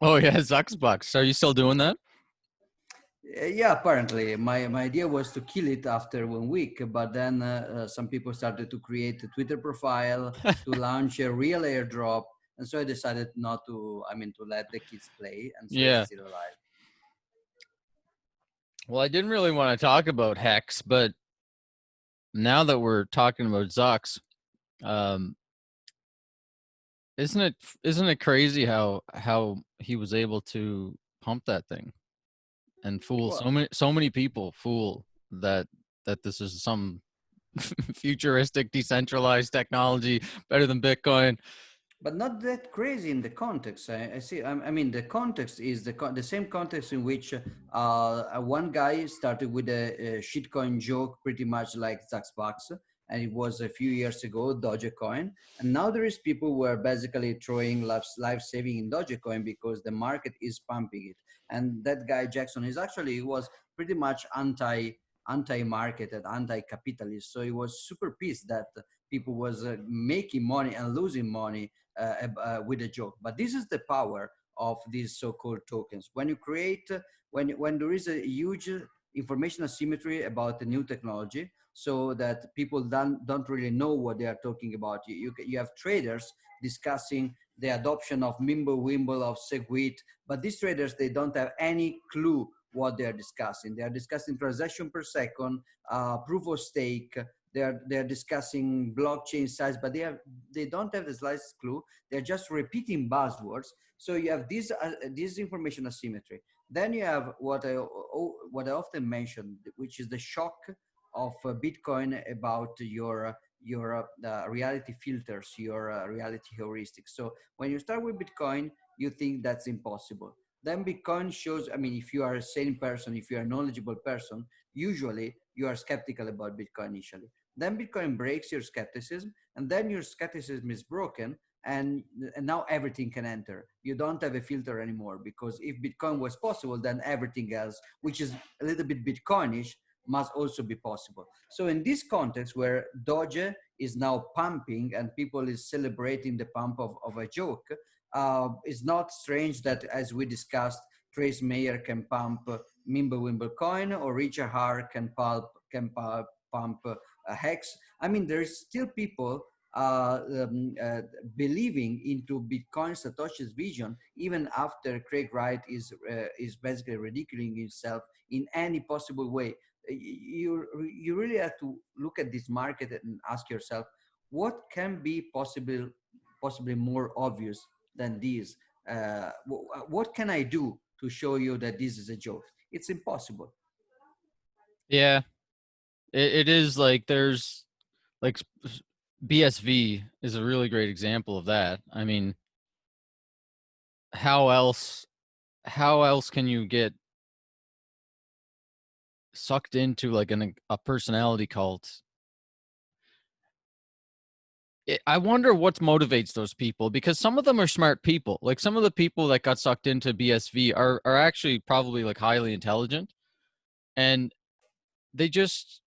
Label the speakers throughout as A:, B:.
A: Oh yeah, Zuck's bucks. Are you still doing that?
B: Yeah, apparently my idea was to kill it after 1 week, but then some people started to create a Twitter profile to launch a real airdrop, and so I decided not to. I mean, to let the kids play, and so it's
A: Yeah.
B: still alive.
A: Well, I didn't really want to talk about Hex, but now that we're talking about Zucks, um, isn't it crazy how he was able to pump that thing and fool
B: Well,
A: so many people, fool that this is some futuristic decentralized technology better than Bitcoin.
B: but not that crazy in the context. I see. I mean, the context is the same context in which one guy started with a shitcoin joke, pretty much like Zaxbox, and it was a few years ago, Dogecoin. And now there is people who are basically throwing life saving in Dogecoin because the market is pumping it. And that guy Jackson is actually he was pretty much anti-market and anti-capitalist. So he was super pissed that people was making money and losing money with a joke. But this is the power of these so-called tokens. When you create, when there is a huge information asymmetry about the new technology, so that people don't really know what they are talking about. You have traders discussing the adoption of Mimblewimble, of Segwit, but these traders, they don't have any clue what they are discussing. They are discussing transaction per second, proof of stake. They're discussing blockchain size, but they don't have the slightest clue. They're just repeating buzzwords. So you have this information asymmetry. Then you have what I often mention, which is the shock of Bitcoin about your reality filters, your reality heuristics. So when you start with Bitcoin, you think that's impossible. Then Bitcoin shows. I mean, if you are a sane person, if you are a knowledgeable person, usually you are skeptical about Bitcoin initially. Then Bitcoin breaks your skepticism, and then your skepticism is broken, and now everything can enter. You don't have a filter anymore, because if Bitcoin was possible, then everything else, which is a little bit Bitcoinish, must also be possible. So in this context where Doge is now pumping and people is celebrating the pump of a joke, it's not strange that, as we discussed, Trace Mayer can pump Mimblewimble coin, or Richard Hart pump Hex. I mean, there's still people believing into Bitcoin Satoshi's vision, even after Craig Wright is basically ridiculing himself in any possible way. You really have to look at this market and ask yourself, what can be possibly more obvious than this? What can I do to show you that this is a joke? It's impossible.
A: Yeah, it is like there's like BSV is a really great example of that. I mean, how else can you get sucked into like a personality cult? I wonder what motivates those people, because some of them are smart people. Like some of the people that got sucked into BSV are actually probably like highly intelligent, and they just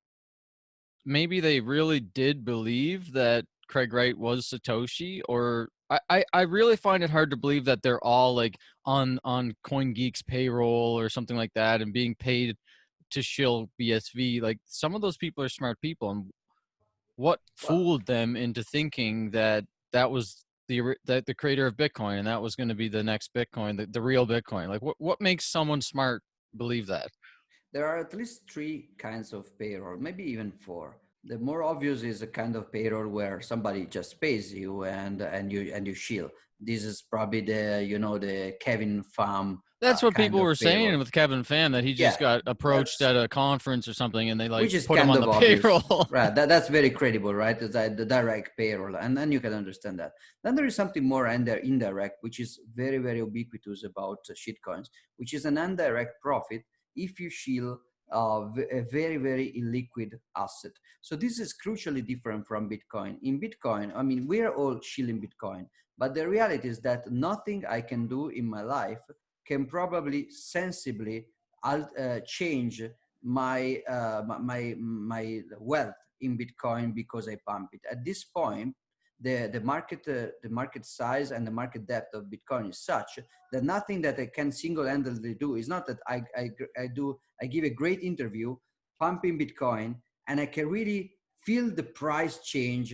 A: maybe they really did believe that Craig Wright was Satoshi, or I really find it hard to believe that they're all like on CoinGeek's payroll or something like that and being paid to shill BSV. Like some of those people are smart people, and what
B: Well,
A: fooled them into thinking that that was the creator of Bitcoin and that was going to be the next Bitcoin, the real Bitcoin? Like what makes someone smart believe that?
B: there are at least three kinds of payroll, maybe even four. The more obvious is a kind of payroll where somebody just pays you and you shield. This is probably the Kevin Pham
A: That's what
B: kind
A: people
B: of
A: were saying
B: payroll.
A: with Kevin Pham, that he
B: Yeah,
A: just got approached
B: that's
A: at a conference or something and they like
B: which is
A: put him
B: kind
A: on
B: of
A: the
B: obvious,
A: payroll.
B: right? That's very credible, right? It's like the direct payroll, and then you can understand that. Then there is something more indirect, which is very, very ubiquitous about shitcoins, which is an indirect profit if you shield a very, very illiquid asset. So this is crucially different from Bitcoin. In Bitcoin, I mean, we are all shielding Bitcoin, but the reality is that nothing I can do in my life can probably sensibly change my wealth in Bitcoin because I pump it. At this point, the market size and the market depth of Bitcoin is such that nothing that I can single-handedly do is not that I give a great interview pumping Bitcoin and I can really feel the price change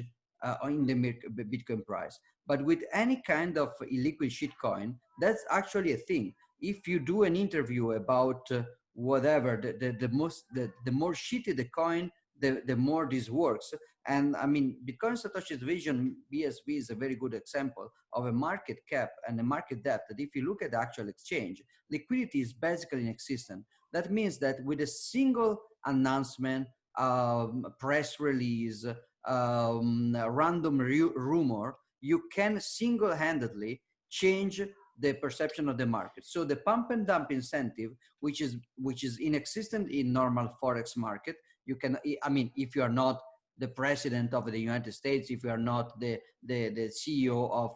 B: in the Bitcoin price. But with any kind of illiquid shitcoin, that's actually a thing. If you do an interview about whatever, the more shitty the coin, the more this works. And I mean, Bitcoin Satoshi's vision, BSV, is a very good example of a market cap and a market depth that if you look at the actual exchange, liquidity is basically inexistent. That means that with a single announcement, press release, random rumor, you can single-handedly change the perception of the market. So the pump and dump incentive, which is inexistent in normal forex market, you can, I mean, if you are not the president of the United States, if you are not the CEO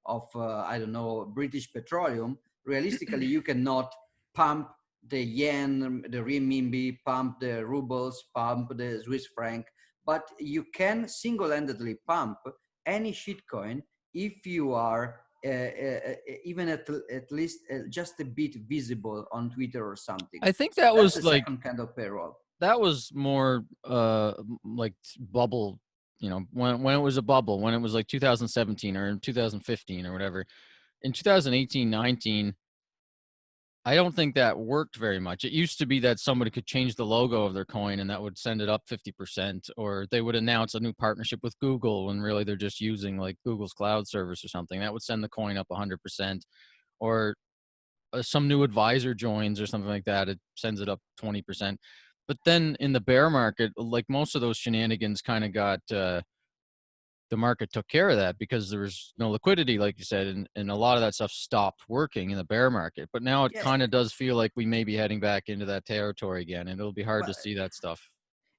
B: of I don't know, British Petroleum, realistically you cannot pump the yen, the renminbi, pump the rubles, pump the Swiss franc, but you can single-handedly pump any shitcoin if you are even at least just a bit visible on Twitter or something.
A: I think
B: So
A: that
B: that's
A: was
B: the
A: like
B: second kind of payroll.
A: that was more like bubble, you know, when it was a bubble, when it was like 2017 or 2015 or whatever. In 2018, 19, I don't think that worked very much. It used to be that somebody could change the logo of their coin and that would send it up 50%, or they would announce a new partnership with Google when really they're just using like Google's cloud service or something. That would send the coin up 100%, or some new advisor joins or something like that. It sends it up 20%. But then in the bear market, like most of those shenanigans kind of got, the market took care of that because there was no liquidity, like you said, and a lot of that stuff stopped working in the bear market. But now it
B: Yeah,
A: kind of does feel like we may be heading back into that territory again, and it'll be hard
B: well,
A: to see that stuff.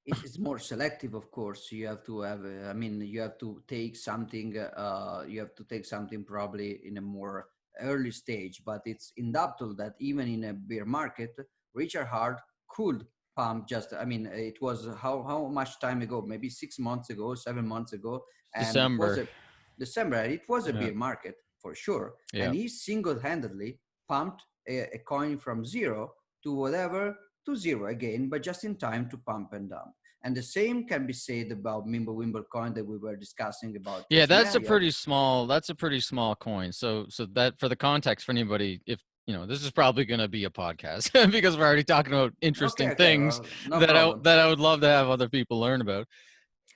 B: it's more selective, of course. You have to have, I mean, you have to take something, you have to take something probably in a more early stage, but it's indubitable that even in a bear market, Richard Hart could pump just, I mean, it was how much time ago? Maybe 6 months ago, 7 months ago. And it was
A: December.
B: a December, and it was a
A: Yeah.
B: bear market for sure.
A: Yeah.
B: And he single-handedly pumped a coin from zero to whatever to zero again, but just in time to pump and dump. And the same can be said about Mimblewimble coin that we were discussing about
A: Yeah,
B: Schmoyoho.
A: that's a pretty small coin. So that, for the context for anybody, if you know, this is probably going to be a podcast because we're already talking about
B: Okay,
A: interesting
B: okay,
A: things
B: well, no problem.
A: that I would love to have other people learn about.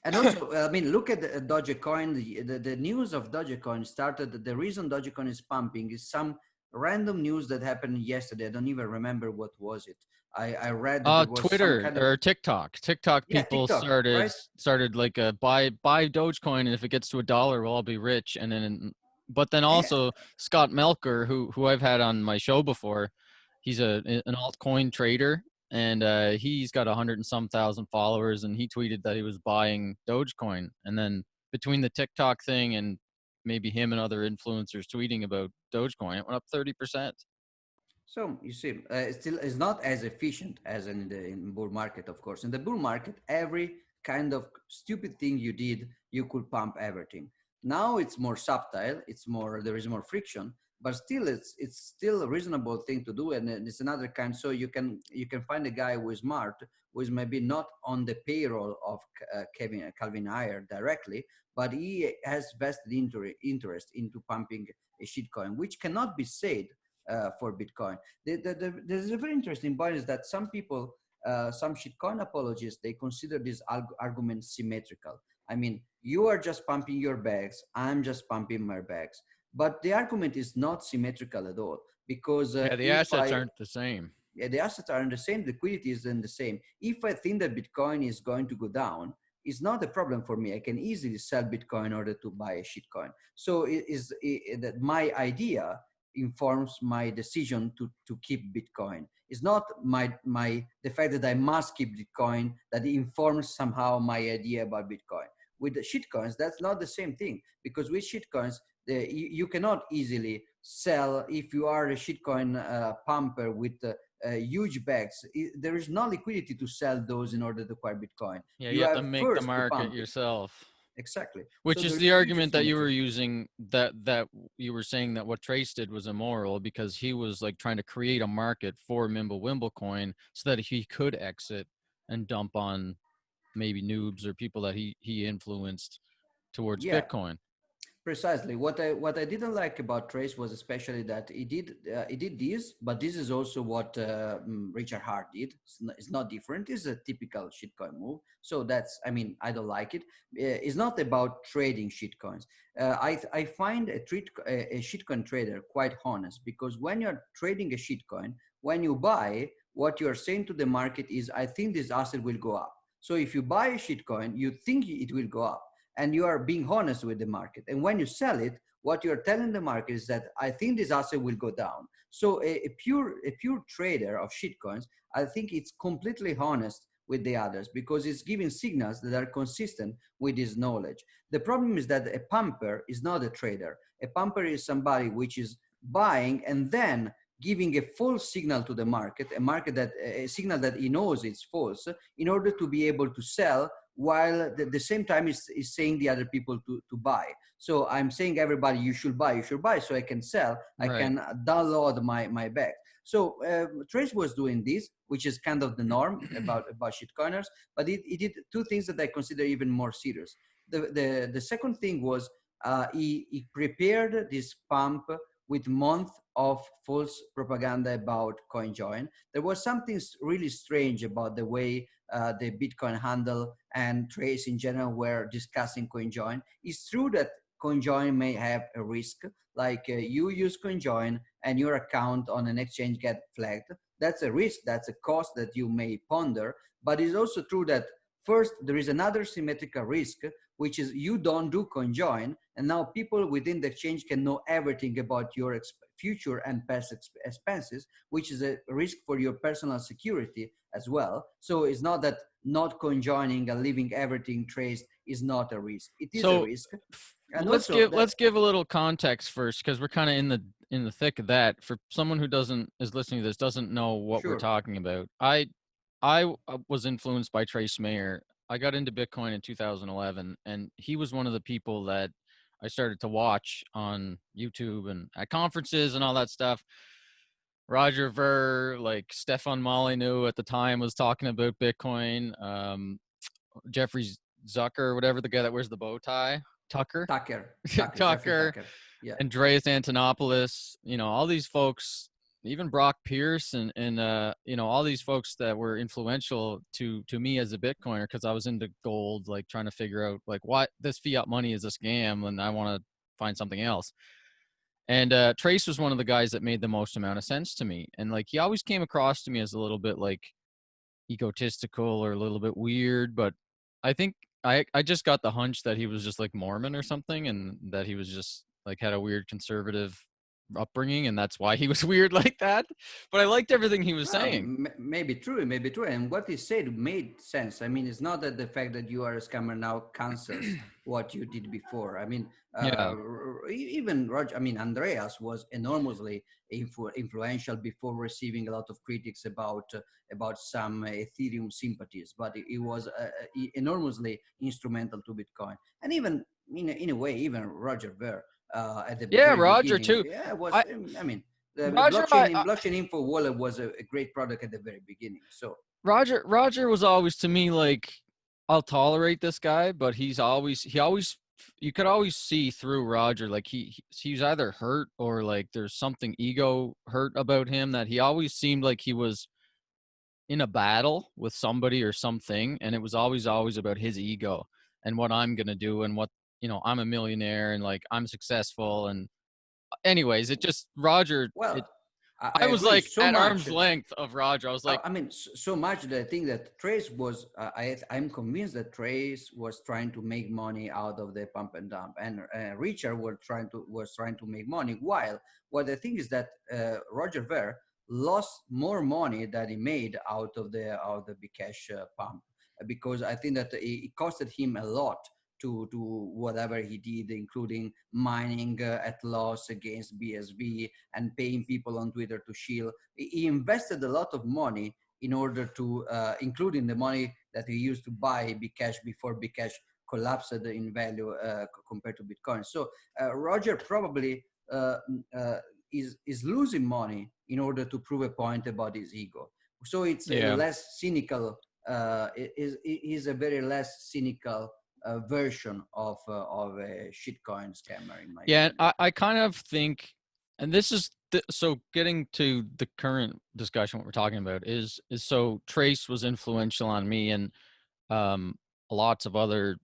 B: And also, I mean, look at the Dogecoin. The news of Dogecoin started. The reason Dogecoin is pumping is some random news that happened yesterday. I don't even remember what was it. I read that there was some
A: Twitter
B: kind of,
A: or TikTok. TikTok
B: yeah,
A: people
B: TikTok, right?
A: started like a buy Dogecoin, and if it gets to $1, we'll all be rich. And then, but then
B: Yeah.
A: also Scott Melker, who I've had on my show before, he's an altcoin trader, and he's got 100 and some thousand followers, and he tweeted that he was buying Dogecoin, and then between the TikTok thing and maybe him and other influencers tweeting about Dogecoin, it went up 30%.
B: So you see, it still is not as efficient as in the bull market, of course. In the bull market, every kind of stupid thing you did, you could pump everything. Now it's more subtle. It's more, there is more friction, but still, it's still a reasonable thing to do, and it's another kind. So you can find a guy who is smart, who is maybe not on the payroll of Calvin Ayre directly, but he has vested interest into pumping a shitcoin, which cannot be said for Bitcoin. There's a very interesting point is that some people, some shitcoin apologists, they consider this argument symmetrical. I mean, you are just pumping your bags, I'm just pumping my bags. But the argument is not symmetrical at all because
A: Yeah, the
B: if
A: assets
B: I
A: aren't the same.
B: yeah, the assets are in the same, liquidity is in the same. If I think that Bitcoin is going to go down, it's not a problem for me. I can easily sell Bitcoin in order to buy a shitcoin. So that my idea informs my decision to keep Bitcoin. It's not my the fact that I must keep Bitcoin that informs somehow my idea about Bitcoin. With the shitcoins, that's not the same thing because with shitcoins, you cannot easily sell if you are a shitcoin pumper with huge bags. There is no liquidity to sell those in order to acquire Bitcoin.
A: Yeah,
B: You
A: you have to
B: have
A: make the
B: first to
A: market
B: pump it.
A: yourself.
B: Exactly.
A: Which
B: So
A: is
B: there
A: the
B: is huge
A: argument that you were
B: asymmetry.
A: using, that you were saying that what Trace did was immoral because he was like trying to create a market for Mimblewimble coin so that he could exit and dump on maybe noobs or people that he influenced towards
B: Yeah,
A: Bitcoin.
B: precisely. What I didn't like about Trace was especially that he did this, but this is also what Richard Hart did. It's not different. It's a typical shitcoin move. So that's, I mean, I don't like it. It's not about trading shitcoins. I find a shitcoin trader quite honest, because when you're trading a shitcoin, when you buy, what you're saying to the market is, I think this asset will go up. So if you buy a shitcoin, you think it will go up, and you are being honest with the market. And when you sell it, what you're telling the market is that I think this asset will go down. So a pure trader of shitcoins, I think it's completely honest with the others, because it's giving signals that are consistent with his knowledge. The problem is that a pumper is not a trader. A pumper is somebody which is buying and then giving a false signal to the market, a signal that he knows it's false, in order to be able to sell, while at the same time is saying the other people to buy. So I'm saying everybody, you should buy, so I can sell, I
A: Right.
B: can download my bag. So Trace was doing this, which is kind of the norm about shitcoiners, but it did two things that I consider even more serious. The second thing was, he prepared this pump with months of false propaganda about CoinJoin. There was something really strange about the way the Bitcoin handle and Trace in general were discussing CoinJoin. It's true that CoinJoin may have a risk, like you use CoinJoin and your account on an exchange get flagged. That's a risk, that's a cost that you may ponder. But it's also true that first, there is another symmetrical risk, which is you don't do CoinJoin, and now people within the exchange can know everything about your future and past expenses, which is a risk for your personal security as well. So it's not that not conjoining and leaving everything traced is not a risk. It is a
A: So
B: risk. And
A: let's
B: also
A: give
B: that,
A: let's give a little context first, because we're kind of in the thick of that. For someone who doesn't is listening to this, doesn't know what we're
B: sure,
A: talking about. I was influenced by Trace Mayer. I got into Bitcoin in 2011, and he was one of the people that I started to watch on YouTube and at conferences and all that stuff. Roger Ver, like Stefan Molyneux at the time, was talking about Bitcoin. Jeffrey Zucker, whatever, the guy that wears the bow tie, Tucker,
B: Jeffrey
A: Tucker,
B: Tucker. Yeah.
A: Andreas Antonopoulos, all these folks, even Brock Pierce and all these folks that were influential to me as a Bitcoiner, because I was into gold, like trying to figure out like what this fiat money is a scam and I want to find something else. And Trace was one of the guys that made the most amount of sense to me. And like he always came across to me as a little bit like egotistical or a little bit weird, but I think I just got the hunch that he was just like Mormon or something, and that he was just like had a weird conservative upbringing, and that's why he was weird like that. But I liked everything he was saying.
B: Maybe true, maybe true. And what he said made sense. I mean, it's not that the fact that you are a scammer now cancels what you did before. I mean,
A: Yeah.
B: even Roger, I mean, Andreas was enormously influential before receiving a lot of critics about some Ethereum sympathies, but he was enormously instrumental to Bitcoin. And even in a way, even Roger Ver at the
A: Yeah,
B: very
A: Roger
B: beginning,
A: too.
B: yeah, was.
A: I
B: I mean, the
A: Roger I
B: blockchain info wallet was a great product at the very beginning. So
A: Roger was always to me like, I'll tolerate this guy, but he always, you could always see through Roger, like he's either hurt or like there's something ego hurt about him, that he always seemed like he was in a battle with somebody or something, and it was always about his ego and what I'm going to do, and what, I'm a millionaire and like I'm successful. And anyways, it just Roger,
B: well, I
A: I was
B: agree
A: like
B: so
A: at
B: much.
A: arm's length of Roger. I was like,
B: I mean, so much that I think that Trace was. I'm convinced that Trace was trying to make money out of the pump and dump, and Richard was trying to make money. While what I think is that Roger Ver lost more money than he made out of the Bcash pump, because I think that it costed him a lot to whatever he did, including mining at loss against BSV and paying people on Twitter to shield. He invested a lot of money in order to, including the money that he used to buy Bcash before Bcash collapsed in value compared to Bitcoin. So Roger probably is losing money in order to prove a point about his ego. So it's a
A: Yeah.
B: less cynical, is a very less cynical version of a shitcoin scammer, in my
A: Yeah,
B: opinion.
A: I kind of think, and this is so getting to the current discussion, what we're talking about is so Trace was influential on me and um, lots of other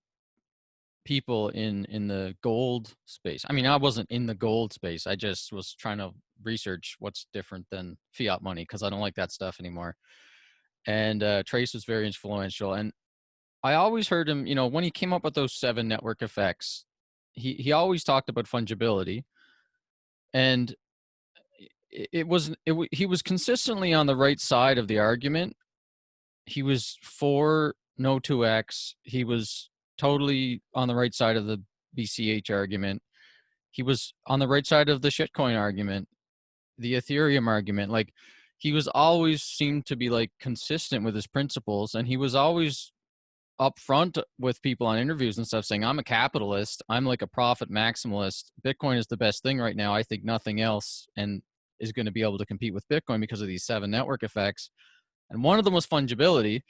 A: people in the gold space. I mean, I wasn't in the gold space. I just was trying to research what's different than fiat money because I don't like that stuff anymore. And Trace was very influential, and I always heard him. When he came up with those 7 network effects, he always talked about fungibility, and he was consistently on the right side of the argument. He was for no 2x. He was totally on the right side of the BCH argument. He was on the right side of the shitcoin argument, the Ethereum argument. Like, he was always seemed to be like consistent with his principles, and he was always upfront with people on interviews and stuff saying, I'm a capitalist, I'm like a profit maximalist, Bitcoin is the best thing right now, I think nothing else and is going to be able to compete with Bitcoin because of these 7 network effects, and one of them was fungibility.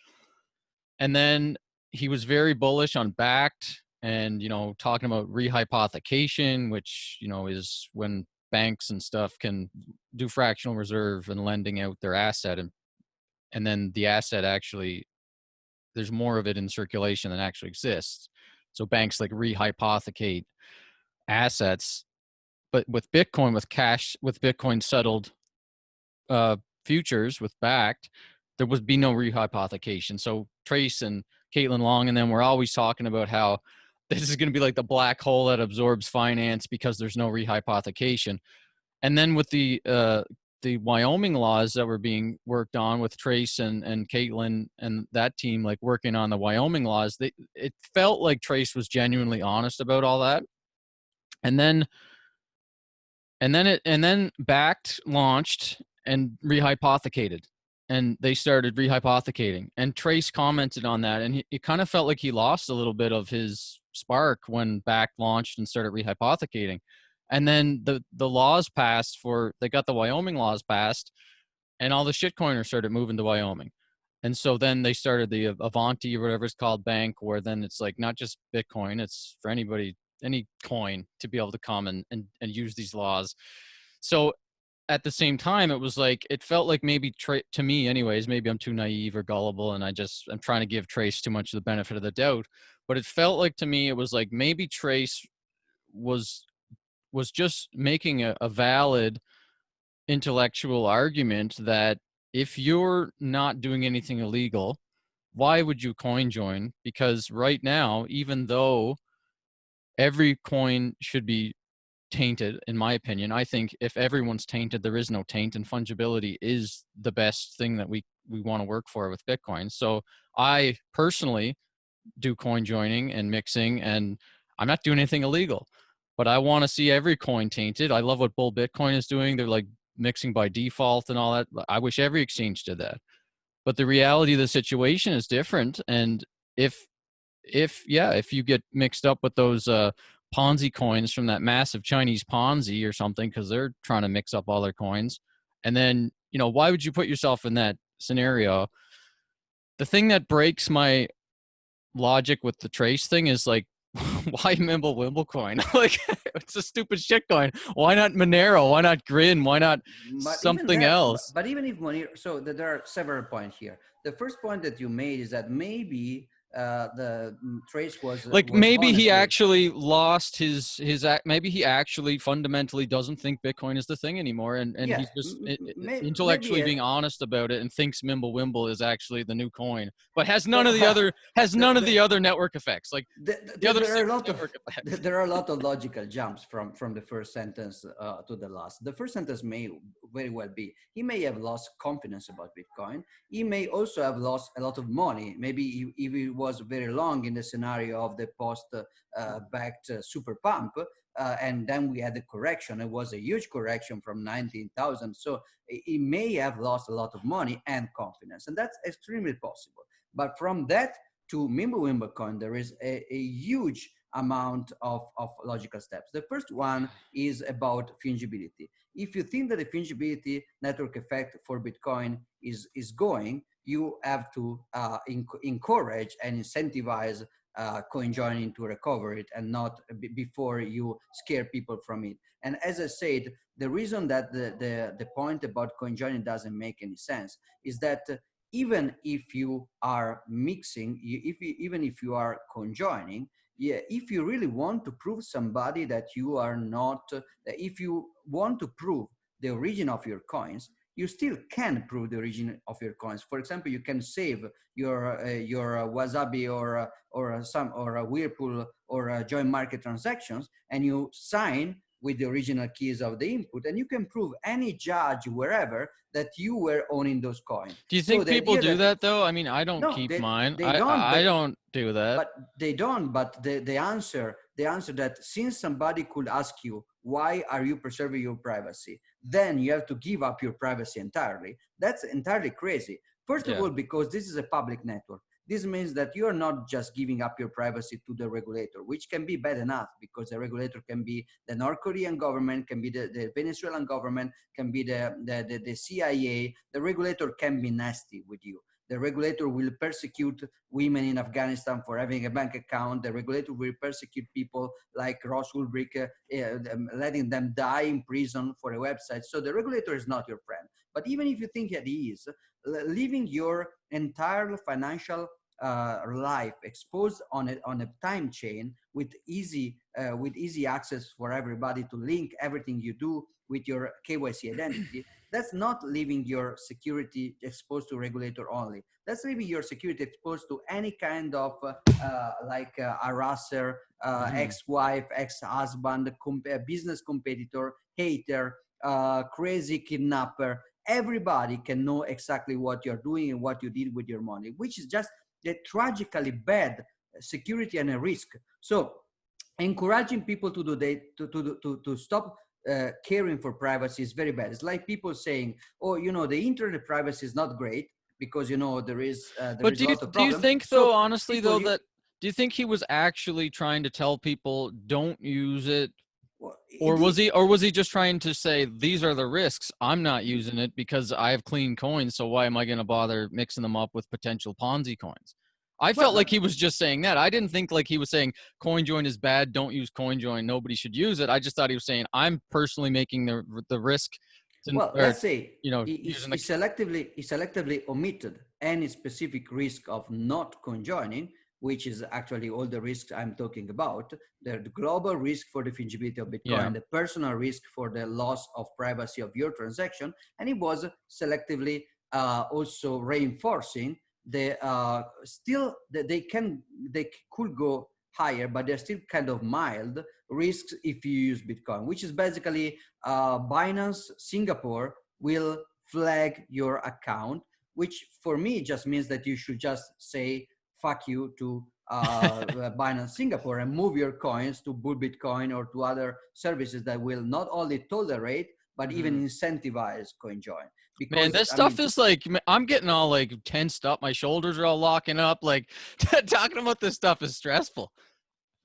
A: And then he was very bullish on backed, and talking about rehypothecation, which is when banks and stuff can do fractional reserve and lending out their asset, and then the asset actually, there's more of it in circulation than actually exists. So banks like rehypothecate assets, but with Bitcoin, with cash, with Bitcoin settled uh, futures with backed, there would be no rehypothecation. So Trace and Caitlin Long and them were always talking about how this is going to be like the black hole that absorbs finance because there's no rehypothecation. And then with the Wyoming laws that were being worked on with Trace and Caitlin and that team, like working on the Wyoming laws, it felt like Trace was genuinely honest about all that. And then backed launched and rehypothecated, and they started rehypothecating, and Trace commented on that, and it kind of felt like he lost a little bit of his spark when backed launched and started rehypothecating. And then the laws passed, they got the Wyoming laws passed, and all the shitcoiners started moving to Wyoming. And so then they started the Avanti or whatever it's called bank, where then it's like not just Bitcoin, it's for anybody, any coin to be able to come and use these laws. So at the same time, it was like, it felt like maybe to me anyways, maybe I'm too naive or gullible and I'm trying to give Trace too much of the benefit of the doubt. But it felt like to me, it was like maybe Trace was just making a valid intellectual argument that if you're not doing anything illegal, why would you coin join? Because right now, even though every coin should be tainted, in my opinion, I think if everyone's tainted, there is no taint, and fungibility is the best thing that we want to work for with Bitcoin. So I personally do coin joining and mixing, and I'm not doing anything illegal, but I want to see every coin tainted. I love what Bull Bitcoin is doing. They're like mixing by default and all that. I wish every exchange did that. But the reality of the situation is different. And if if you get mixed up with those Ponzi coins from that massive Chinese Ponzi or something, because they're trying to mix up all their coins, and then why would you put yourself in that scenario? The thing that breaks my logic with the Trace thing is like, why Mimble coin? Like, it's a stupid shit coin. Why not Monero? Why not Grin? Why not
B: But even
A: something
B: that,
A: else?
B: but even if Monero, so there are several points here. The first point that you made is that maybe the Trace
A: Like,
B: was
A: maybe he
B: honest with.
A: actually lost his maybe he actually fundamentally doesn't think Bitcoin is the thing anymore, and
B: Yeah,
A: he's just
B: maybe
A: intellectually being honest about it and thinks Mimble is actually the new coin, but has
B: so
A: none of the other
B: the
A: network effects, like the other
B: there are a
A: 6
B: lot of
A: network effects.
B: there are a lot of logical jumps from the first sentence to the last. The first sentence may very well be he may have lost confidence about Bitcoin. He may also have lost a lot of money. Maybe if he was very long in the scenario of the post backed super pump. And then we had the correction. It was a huge correction from 19,000. So he may have lost a lot of money and confidence. And that's extremely possible. But from that to Mimblewimble coin, there is a huge amount of logical steps. The first one is about fungibility. If you think that the fungibility network effect for Bitcoin is going, you have to encourage and incentivize coin joining to recover it, and not before you scare people from it. And as I said, the reason that the point about coin joining doesn't make any sense is that even if you are mixing, even if you are conjoining, yeah, if you really want to prove somebody that you are not, if you want to prove the origin of your coins, you still can prove the origin of your coins. For example, you can save your Wasabi or a Whirlpool or a joint market transactions, and you sign with the original keys of the input, and you can prove any judge wherever that you were owning those coins.
A: Do you
B: So
A: think
B: the
A: people
B: idea
A: do
B: that
A: that though? I mean, I don't
B: no,
A: keep mine.
B: they
A: I
B: don't,
A: I don't do that.
B: but they don't. But the answer that since somebody could ask you, why are you preserving your privacy, then you have to give up your privacy entirely. That's entirely crazy. First of
A: Yeah.
B: all, because this is a public network. This means that you're not just giving up your privacy to the regulator, which can be bad enough, because the regulator can be the North Korean government, can be the Venezuelan government, can be the CIA. The regulator can be nasty with you. The regulator will persecute women in Afghanistan for having a bank account. The regulator will persecute people like Ross Ulbricht, letting them die in prison for a website. So the regulator is not your friend. But even if you think that he is, leaving your entire financial life exposed on a time chain with easy access for everybody to link everything you do with your KYC identity, that's not leaving your security exposed to regulator only. That's leaving your security exposed to any kind of harasser, ex-wife, ex-husband, business competitor, hater, crazy kidnapper. Everybody can know exactly what you're doing and what you did with your money, which is just a tragically bad security and a risk. So encouraging people to do that, to stop caring for privacy is very bad. It's like people saying, "Oh, the internet privacy is not great because there is a
A: But do you
B: lot of
A: do you
B: problem."
A: think though,
B: So
A: honestly
B: people,
A: though, that do you think he was actually trying to tell people don't use it?
B: well,
A: Or
B: it
A: was
B: is.
A: he just trying to say these are the risks? I'm not using it because I have clean coins, so why am I going to bother mixing them up with potential Ponzi coins? I
B: Well,
A: felt like
B: but
A: he was just saying that. I didn't think like he was saying CoinJoin is bad, don't use CoinJoin, nobody should use it. I just thought he was saying I'm personally making the risk to,
B: Well,
A: or
B: let's say
A: using the
B: he selectively omitted any specific risk of not conjoining, which is actually all the risks I'm talking about. The global risk for the fungibility of
A: yeah.
B: Bitcoin, the personal risk for the loss of privacy of your transaction, and it was selectively also reinforcing the still that they could go higher, but they're still kind of mild risks if you use Bitcoin, which is basically Binance Singapore will flag your account, which for me just means that you should just say fuck you to Binance Singapore and move your coins to Bull Bitcoin or to other services that will not only tolerate but even incentivize CoinJoin.
A: Man,
B: Because
A: this
B: I
A: stuff
B: mean,
A: is like I'm getting all like tensed up. My shoulders are all locking up. Like talking about this stuff is stressful.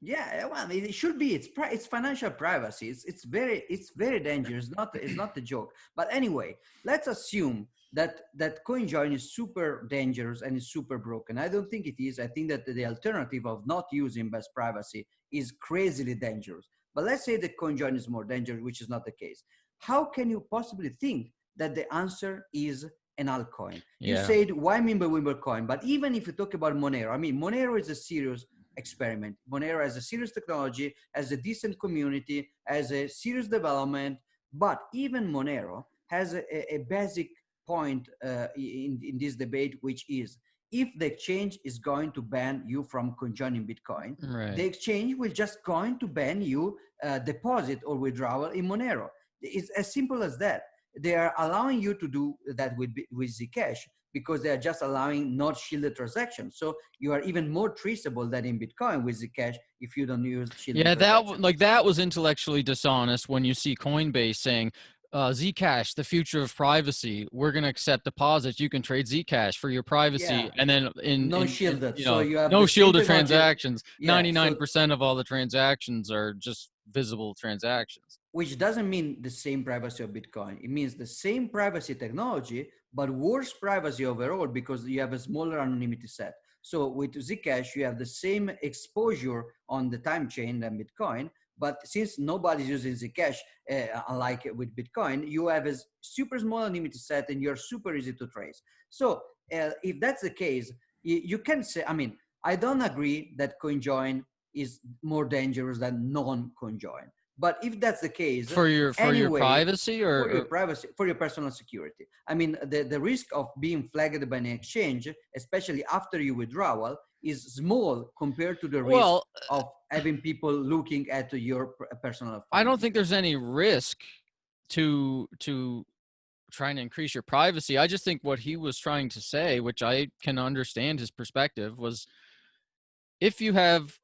B: yeah, well, it should be. It's financial privacy. It's very dangerous. It's not a joke. But anyway, let's assume that CoinJoin is super dangerous and is super broken. I don't think it is. I think that the alternative of not using best privacy is crazily dangerous. But let's say that CoinJoin is more dangerous, which is not the case. How can you possibly think that the answer is an altcoin? You
A: Yeah.
B: said why Mimblewimble coin, but even if you talk about Monero, I mean Monero is a serious experiment. Monero has a serious technology, has a decent community, has a serious development, but even Monero has a basic point in this debate, which is if the exchange is going to ban you from conjoining Bitcoin, the
A: Right.
B: exchange will just going to ban you deposit or withdrawal in Monero. It's as simple as that. They are allowing you to do that with Zcash because they are just allowing not shielded transactions. So you are even more traceable than in Bitcoin with Zcash if you don't use shielded
A: Yeah,
B: transaction.
A: that was intellectually dishonest when you see Coinbase saying Zcash, the future of privacy. We're going to accept deposits. You can trade Zcash for your privacy.
B: Yeah,
A: And then in
B: non-shielded.
A: you
B: So
A: know,
B: you have
A: no
B: the same
A: shielded
B: technology.
A: transactions.
B: Yeah, so
A: 99% of all the transactions are just visible transactions.
B: which doesn't mean the same privacy of Bitcoin. It means the same privacy technology, but worse privacy overall because you have a smaller anonymity set. So with Zcash, you have the same exposure on the time chain than Bitcoin. But since nobody's using Zcash, unlike with Bitcoin, you have a super small anonymity set and you're super easy to trace. So if that's the case, you can say, I mean, I don't agree that CoinJoin is more dangerous than non-CoinJoin. But if that's the case,
A: For your
B: anyway,
A: privacy
B: for your
A: or
B: privacy, for your personal security, I mean, the risk of being flagged by an exchange, especially after your withdrawal, is small compared to the risk
A: well,
B: of having people looking at your personal
A: I
B: funds.
A: don't think there's any risk to trying to increase your privacy. I just think what he was trying to say, which I can understand his perspective, was if you have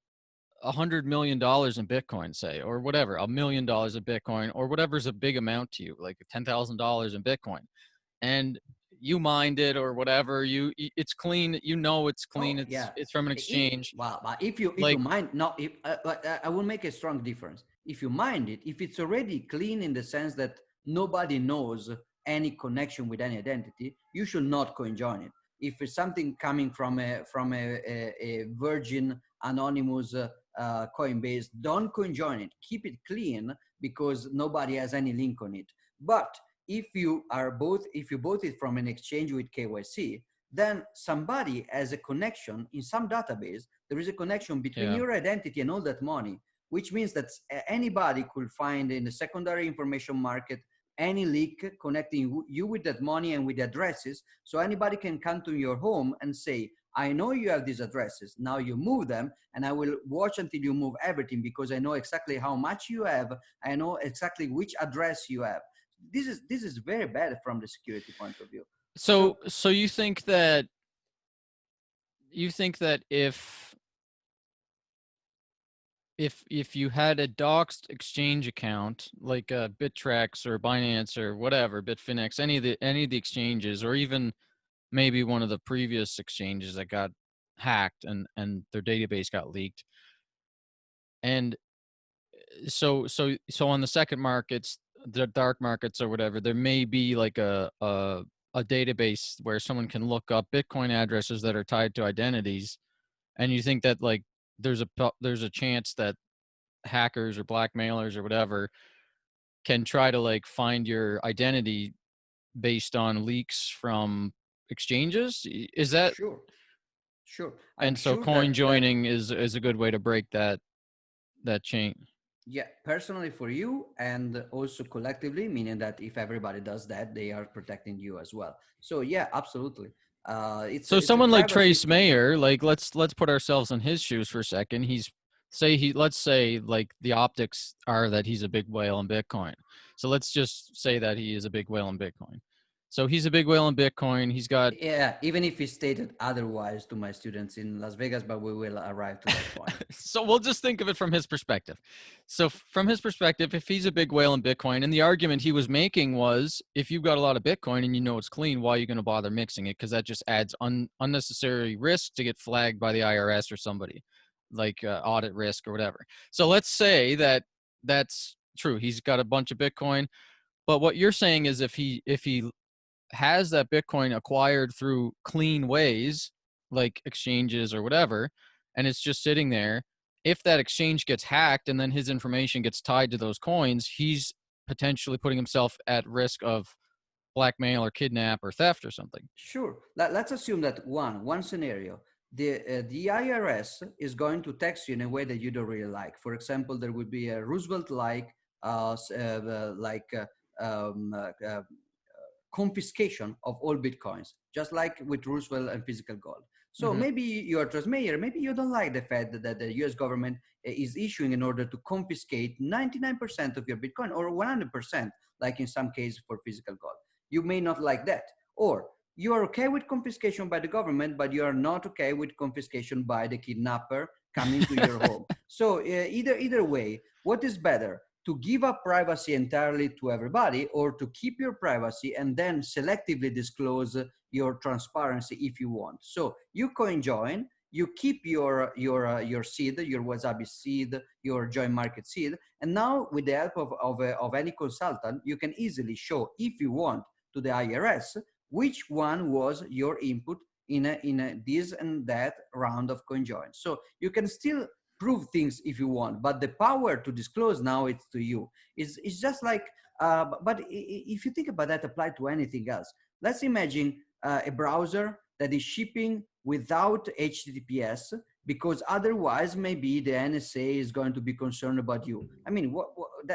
A: $100 million in Bitcoin, say, or whatever, $1 million in Bitcoin, or whatever's a big amount to you, like $10,000 in Bitcoin, and you mined it or whatever, it's clean. You know it's clean.
B: Oh yeah.
A: It's from an
B: If,
A: exchange.
B: well, but if you
A: Like
B: mind, no, if I will make a strong difference. If you mind it, if it's already clean in the sense that nobody knows any connection with any identity, you should not coin-join it. If it's something coming from a virgin anonymous Coinbase, don't coin-join it. Keep it clean because nobody has any link on it. But if you bought it from an exchange with KYC, then somebody has a connection in some database. There is a connection between
A: yeah.
B: your identity and all that money, which means that anybody could find in the secondary information market any leak connecting you with that money and with the addresses. So anybody can come to your home and say, I know you have these addresses. Now you move them and I will watch until you move everything because I know exactly how much you have. I know exactly which address you have. This is very bad from the security point of view. So
A: So you think that if you had a doxed exchange account like Bittrex or Binance or whatever, Bitfinex, any of the exchanges, or even maybe one of the previous exchanges that got hacked and their database got leaked, and so on the second markets, the dark markets or whatever, there may be like a database where someone can look up Bitcoin addresses that are tied to identities, and you think that like there's a chance that hackers or blackmailers or whatever can try to like find your identity based on leaks from exchanges. Is that
B: sure, sure. I'm
A: and so
B: sure
A: coin
B: that
A: joining is a good way to break that chain.
B: yeah, personally for you and also collectively, meaning that if everybody does that, they are protecting you as well. So yeah, absolutely.
A: So
B: It's a
A: someone like
B: privacy
A: Trace
B: thing.
A: Mayer, like let's put ourselves in his shoes for a second. Let's say like the optics are that he's a big whale in Bitcoin. So let's just say that he is a big whale in Bitcoin. So he's a big whale in Bitcoin. He's got
B: Yeah, even if he stated otherwise to my students in Las Vegas, but we will arrive to that point.
A: so we'll just think of it from his perspective. So from his perspective, if he's a big whale in Bitcoin, and the argument he was making was, if you've got a lot of Bitcoin and you know it's clean, why are you going to bother mixing it? Because that just adds unnecessary risk to get flagged by the IRS or somebody, like audit risk or whatever. So let's say that that's true. He's got a bunch of Bitcoin, but what you're saying is if he has that Bitcoin acquired through clean ways, like exchanges or whatever, and it's just sitting there, if that exchange gets hacked and then his information gets tied to those coins, he's potentially putting himself at risk of blackmail or kidnap or theft or something.
B: Sure. Let's assume that one scenario, the IRS is going to tax you in a way that you don't really like. For example, there would be a Roosevelt-like um, uh, uh, confiscation of all bitcoins, just like with Roosevelt and physical gold. So
A: Mm-hmm.
B: maybe you're a mayor, maybe you don't like the fact that the US government is issuing in order to confiscate 99% of your bitcoin or 100%, like in some cases for physical gold. You may not like that. Or you are okay with confiscation by the government, but you are not okay with confiscation by the kidnapper coming to your home. So either way, what is better? to give up privacy entirely to everybody, or to keep your privacy and then selectively disclose your transparency if you want. So you coin join, you keep your seed, your Wasabi seed, your join market seed, and now with the help of any consultant, you can easily show, if you want, to the IRS which one was your input in a this and that round of coin join. So you can still prove things if you want, but the power to disclose now it's to you. It's just like, but if you think about that applied to anything else, let's imagine a browser that is shipping without HTTPS, because otherwise maybe the NSA is going to be concerned about you. I mean,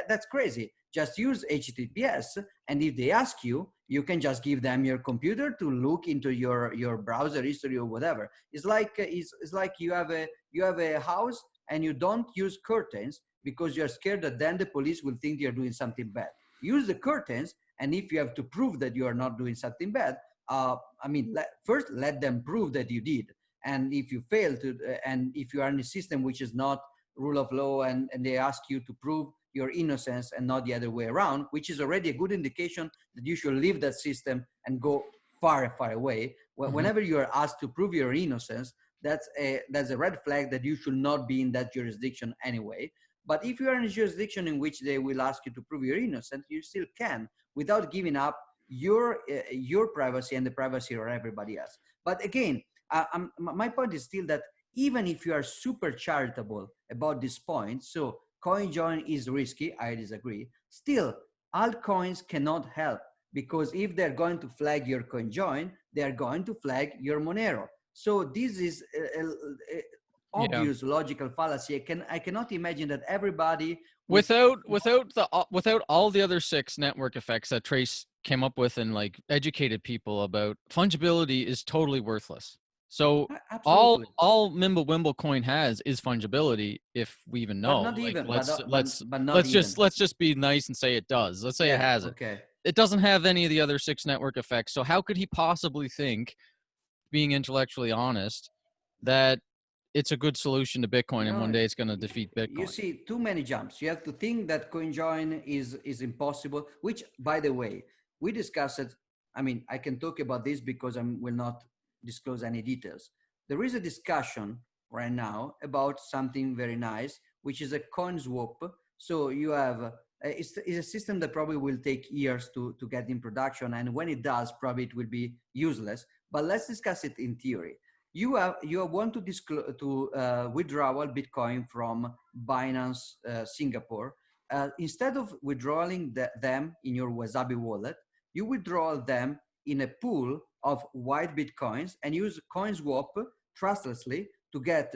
B: that's crazy. Just use HTTPS, and if they ask you, you can just give them your computer to look into your browser history or whatever. It's like you have a house and you don't use curtains because you're scared that then the police will think you're doing something bad. Use the curtains, and if you have to prove that you are not doing something bad, I mean, first let them prove that you did. And if you fail to, and if you are in a system which is not rule of law, and they ask you to prove your innocence and not the other way around, which is already a good indication that you should leave that system and go far, far away. Whenever you are asked to prove your innocence, that's a red flag that you should not be in that jurisdiction anyway. But if you are in a jurisdiction in which they will ask you to prove your innocence, you still can, without giving up your privacy and the privacy of everybody else. But again, my point is still that even if you are super charitable about this point, so coin join is risky, I disagree. Still, altcoins cannot help, because if they're going to flag your coin join, they're going to flag your Monero. So this is a obvious logical fallacy. I cannot imagine that everybody
A: without all the other 6 network effects that Trace came up with and like educated people about, fungibility is totally worthless. So
B: absolutely.
A: all Mimblewimble coin has is fungibility, if we even know.
B: But not
A: like,
B: even.
A: let's just be nice and say it does. Let's say it has it.
B: Okay.
A: It doesn't have any of the other 6 network effects. So how could he possibly think, being intellectually honest, that it's a good solution to Bitcoin and one day it's going to defeat Bitcoin?
B: You see too many jumps. You have to think that CoinJoin is impossible, which, by the way, we discussed it. I mean, I can talk about this because I will not disclose any details. There is a discussion right now about something very nice, which is a coin swap. So you have, it's a system that probably will take years to get in production. And when it does, probably it will be useless. But let's discuss it in theory. You want to withdrawal Bitcoin from Binance Singapore. Instead of withdrawing them in your Wasabi wallet, you withdraw them in a pool of white Bitcoins and use CoinSwap trustlessly to get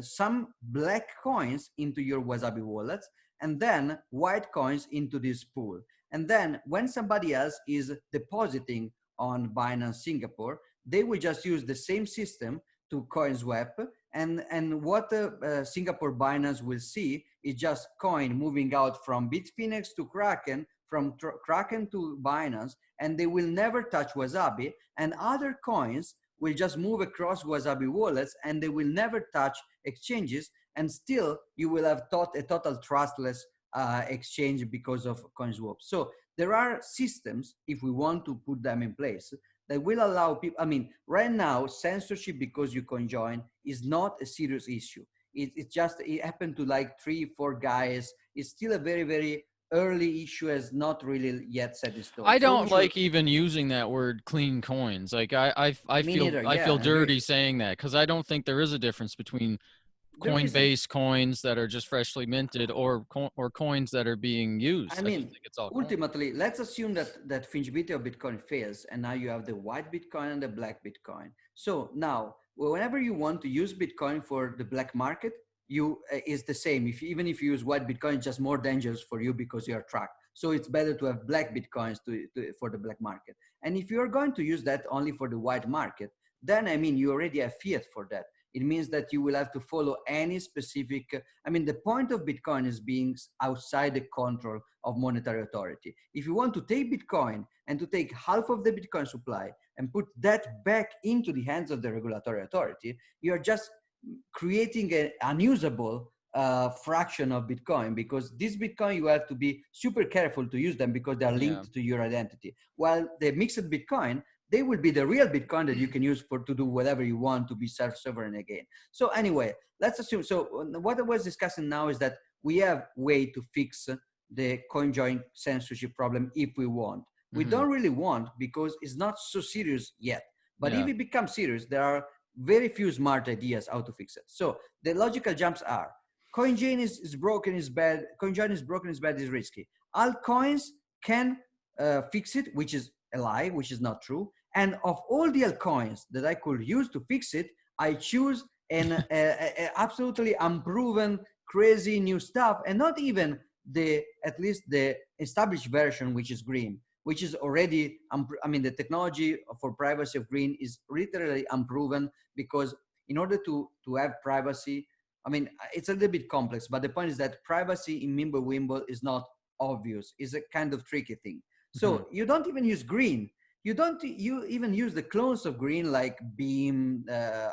B: some black coins into your Wasabi wallets, and then white coins into this pool. And then when somebody else is depositing on Binance Singapore, they will just use the same system to coin swap, and what Singapore Binance will see is just coin moving out from Bitfinex to Kraken, from Kraken to Binance, and they will never touch Wasabi, and other coins will just move across Wasabi wallets, and they will never touch exchanges, and still you will have a total trustless exchange because of CoinSwap. So there are systems, if we want to put them in place, that will allow people. I mean, right now, censorship because you conjoin is not a serious issue. It happened to like 3-4 guys. It's still a very, very early issue, has not really yet set in stone.
A: I don't like even using that word clean coins. Like I feel dirty saying that, because I don't think there is a difference between Coinbase coins that are just freshly minted or coins that are being used.
B: I mean, ultimately, let's assume that fungibility of Bitcoin fails, and now you have the white Bitcoin and the black Bitcoin. So now, whenever you want to use Bitcoin for the black market, is the same. Even if you use white Bitcoin, it's just more dangerous for you because you are tracked. So it's better to have black Bitcoins for the black market. And if you're going to use that only for the white market, then I mean, you already have fiat for that. It means that you will have to follow any specific, I mean, the point of Bitcoin is being outside the control of monetary authority. If you want to take Bitcoin and to take half of the Bitcoin supply and put that back into the hands of the regulatory authority, you're just creating an unusable fraction of Bitcoin, because this Bitcoin you have to be super careful to use them because they are
A: Yeah.
B: linked to your identity. While the mixed Bitcoin, they will be the real Bitcoin that you can use for to do whatever you want to be self-sovereign again. So anyway, let's assume. So what I was discussing now is that we have way to fix the coin join censorship problem if we want. We
A: Mm-hmm.
B: don't really want because it's not so serious yet. But if
A: Yeah.
B: it becomes serious, there are very few smart ideas how to fix it. So the logical jumps are: CoinJoin is broken, is bad. CoinJoin is broken, is bad, is risky. Altcoins can fix it, which is a lie, which is not true. And of all the altcoins that I could use to fix it, I choose an absolutely unproven, crazy new stuff, and not even at least the established version, which is green, which is already, I mean, the technology for privacy of green is literally unproven, because in order to have privacy, I mean, it's a little bit complex, but the point is that privacy in Mimblewimble is not obvious. It's a kind of tricky thing.
A: Mm-hmm.
B: So you don't even use green. You even use the clones of green like Beam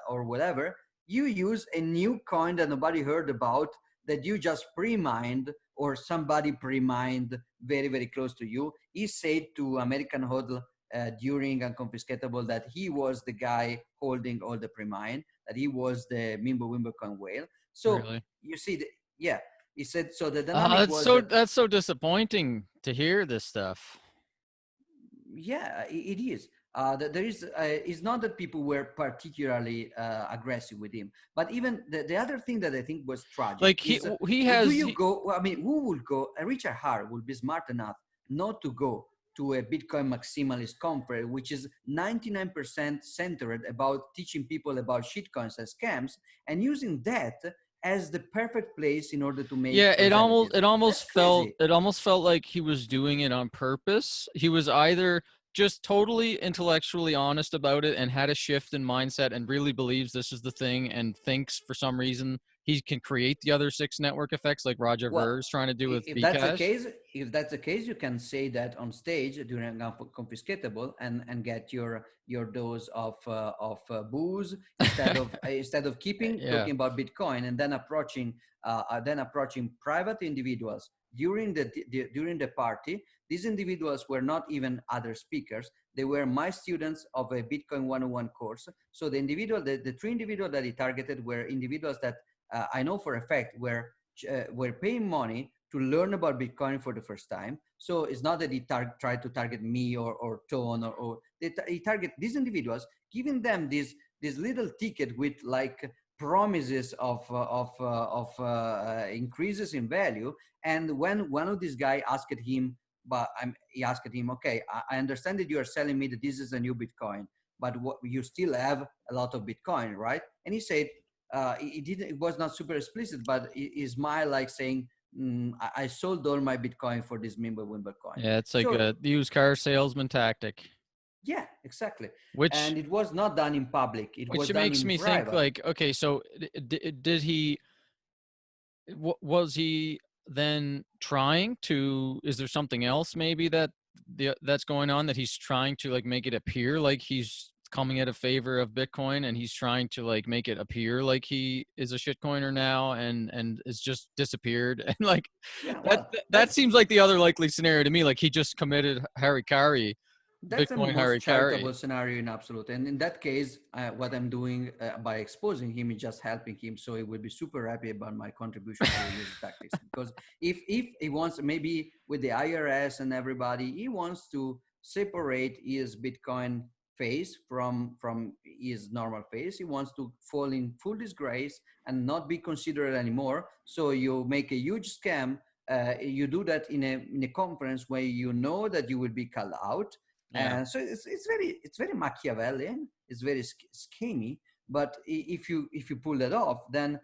B: or whatever. You use a new coin that nobody heard about, that you just pre-mined, or somebody pre-mined very, very close to you. He said to American Hodl during Unconfiscatable that he was the guy holding all the pre-mine, that he was the Mimblewimble coin whale. So
A: Really?
B: you see, yeah, he said, so the dynamic
A: That's
B: was
A: so
B: that,
A: that's so disappointing to hear this stuff.
B: yeah, it is. There is, it's not that people were particularly aggressive with him, but even the other thing that I think was tragic
A: Like
B: is,
A: he
B: do
A: has
B: you go, well, I mean, who would go, Richard Hart would be smart enough not to go to a Bitcoin maximalist conference, which is 99% centered about teaching people about shitcoins and scams, and using that as the perfect place in order to
A: yeah,
B: make
A: it almost
B: proselytism.
A: it
B: That's
A: almost felt
B: crazy.
A: it almost felt like he was doing it on purpose. He was either just totally intellectually honest about it and had a shift in mindset and really believes this is the thing and thinks for some reason he can create the other six network effects like Roger Ver
B: Well,
A: is trying to do with
B: if that's the
A: Bcash.
B: case, you can say that on stage during confiscatable, and get your dose of booze, instead of keeping
A: Yeah.
B: talking about Bitcoin, and then approaching private individuals during the party. These individuals were not even other speakers; they were my students of a Bitcoin 101 course. So the three individuals that he targeted were individuals that I know for a fact were paying money to learn about Bitcoin for the first time. So it's not that he tried to target me or Tone, or he target these individuals, giving them this little ticket with like promises of increases in value. And when one of these guys asked him, he asked him, okay, I understand that you are selling me that this is a new Bitcoin, but you still have a lot of Bitcoin, right? And he said, it was not super explicit, but he smiled like saying, I sold all my Bitcoin for this Mimblewimble coin.
A: Yeah, it's like
B: So
A: a used car salesman tactic,
B: yeah, exactly.
A: which
B: And it was not done in public, it was
A: which
B: done
A: makes
B: in
A: me think
B: private.
A: like, okay, so did he was he then trying to, is there something else maybe that's going on, that he's trying to like make it appear like he's coming out of favor of Bitcoin and he's trying to like make it appear like he is a shitcoiner now and is just disappeared and like
B: Yeah,
A: that
B: well,
A: that seems like the other likely scenario to me, like he just committed harikari,
B: that's the
A: Bitcoin
B: most
A: harikari.
B: charitable scenario in absolute. And in that case, what I'm doing by exposing him is just helping him. So he will be super happy about my contribution to his tactics. Because if he wants, maybe with the IRS and everybody, he wants to separate his Bitcoin face from his normal face. He wants to fall in full disgrace and not be considered anymore. So you make a huge scam. You do that in a conference where you know that you will be called out,
A: Yeah.
B: and so it's very Machiavellian. It's very schemy. But if you pull that off, then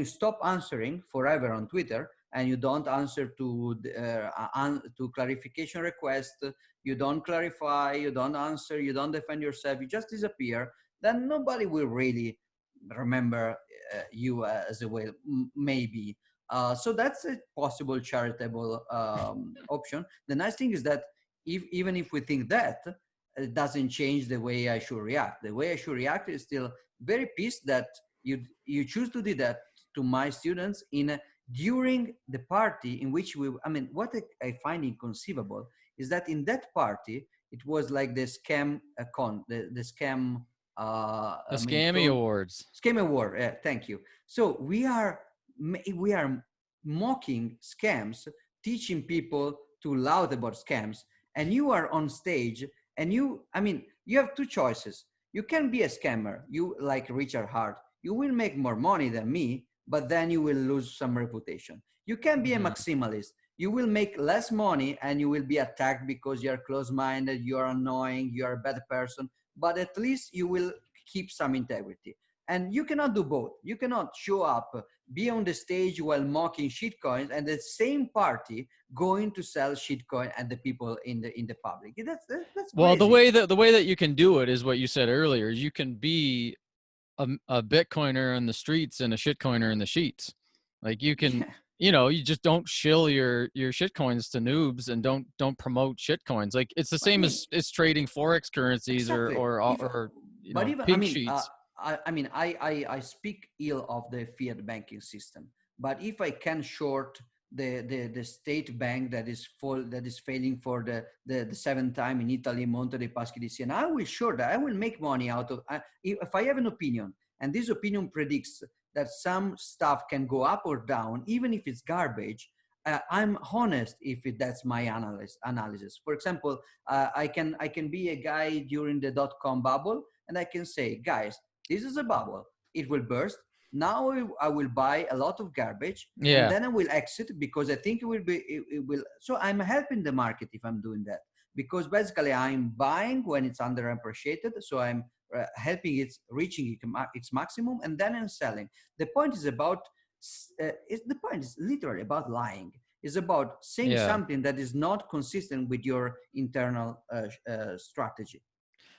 B: you stop answering forever on Twitter, and you don't answer to clarification requests. You don't clarify. You don't answer. You don't defend yourself. You just disappear. Then nobody will really remember you as a whale. Maybe. So that's a possible charitable option. The nice thing is that even if we think that, it doesn't change the way I should react. The way I should react is still very pissed that you choose to do that, to my students during the party in which what I find inconceivable is that in that party, it was like the scam the scam,
A: The Scammy Awards.
B: Scam Award. Thank you. So we are mocking scams, teaching people to loud about scams, and you are on stage, and you have two choices. You can be a scammer, you like Richard Hart. You will make more money than me, but then you will lose some reputation. You can be a maximalist. You will make less money and you will be attacked because you're close-minded, you're annoying, you're a bad person, but at least you will keep some integrity. And you cannot do both. You cannot show up, be on the stage while mocking shitcoins, and the same party going to sell shitcoin at the people in the public. That's crazy.
A: Well, the way that you can do it is what you said earlier. You can be a Bitcoiner in the streets and a shitcoiner in the sheets. Like you can, you just don't shill your shitcoins to noobs and don't promote shitcoins. Like it's the same as it's trading forex currencies
B: exactly.
A: or
B: But even
A: pink sheets.
B: I speak ill of the fiat banking system. But if I can short the state bank that is failing for the seventh time in Italy, Monte dei Paschi di Siena, I will short that. I will make money out of. If I have an opinion, and this opinion predicts that some stuff can go up or down, even if it's garbage, I'm honest that's my analysis. For example, I can be a guy during the dot-com bubble, and I can say, guys, this is a bubble. It will burst. Now I will buy a lot of garbage, and then I will exit because I think it will. So I'm helping the market if I'm doing that, because basically I'm buying when it's underappreciated. So I'm helping it reaching its maximum, and then I'm selling. The point is literally about lying. It's about saying something that is not consistent with your internal strategy.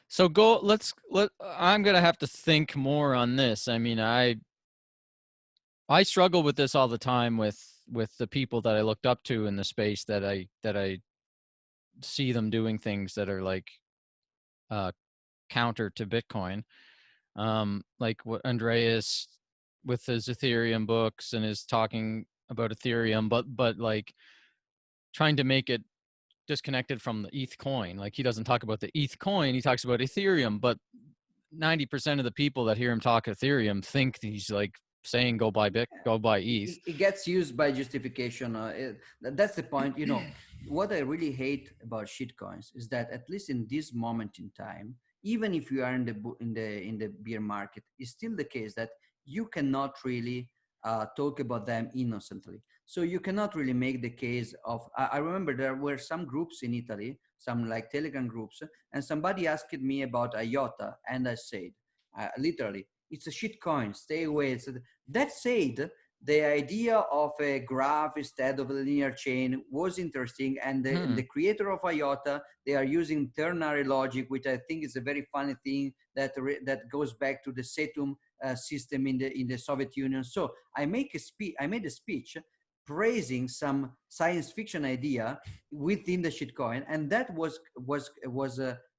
A: So I'm going to have to think more on this. I mean, I struggle with this all the time with the people that I looked up to in the space that I see them doing things that are like counter to Bitcoin. Like what Andreas with his Ethereum books and is talking about Ethereum, but like trying to make it disconnected from the ETH coin. Like he doesn't talk about the ETH coin, he talks about Ethereum, but 90% of the people that hear him talk Ethereum think he's like saying go buy ETH.
B: It gets used by justification. That's the point. What I really hate about shitcoins is that at least in this moment in time, even if you are in the bear market, it's still the case that you cannot really talk about them innocently. So you cannot really make the case of. I remember there were some groups in Italy, some like Telegram groups, and somebody asked me about IOTA, and I said, literally, it's a shit coin. Stay away. That said, the idea of a graph instead of a linear chain was interesting, and the creator of IOTA, they are using ternary logic, which I think is a very funny thing that goes back to the Setum system in the Soviet Union. So I made a speech praising some science fiction idea within the shitcoin, and that was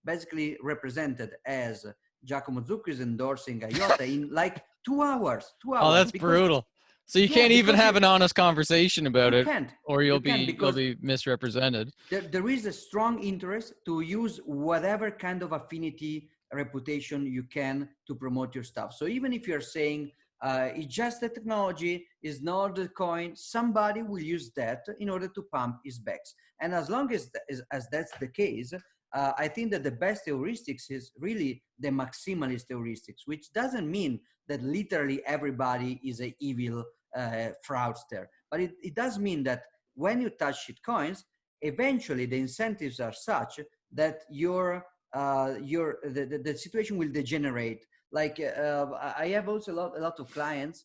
B: basically represented as Giacomo Zucco is endorsing IOTA in like 2 hours. 2 hours.
A: Oh, that's brutal. So you can't even have an honest conversation about it, or you'll be misrepresented.
B: There is a strong interest to use whatever kind of affinity reputation you can to promote your stuff. So even if you're saying it's just the technology, is not the coin, somebody will use that in order to pump his backs. And as long as that's the case, I think that the best heuristics is really the maximalist heuristics, which doesn't mean that literally everybody is an evil fraudster. But it does mean that when you touch shit coins, eventually the incentives are such that the situation will degenerate. Like I have also a lot of clients,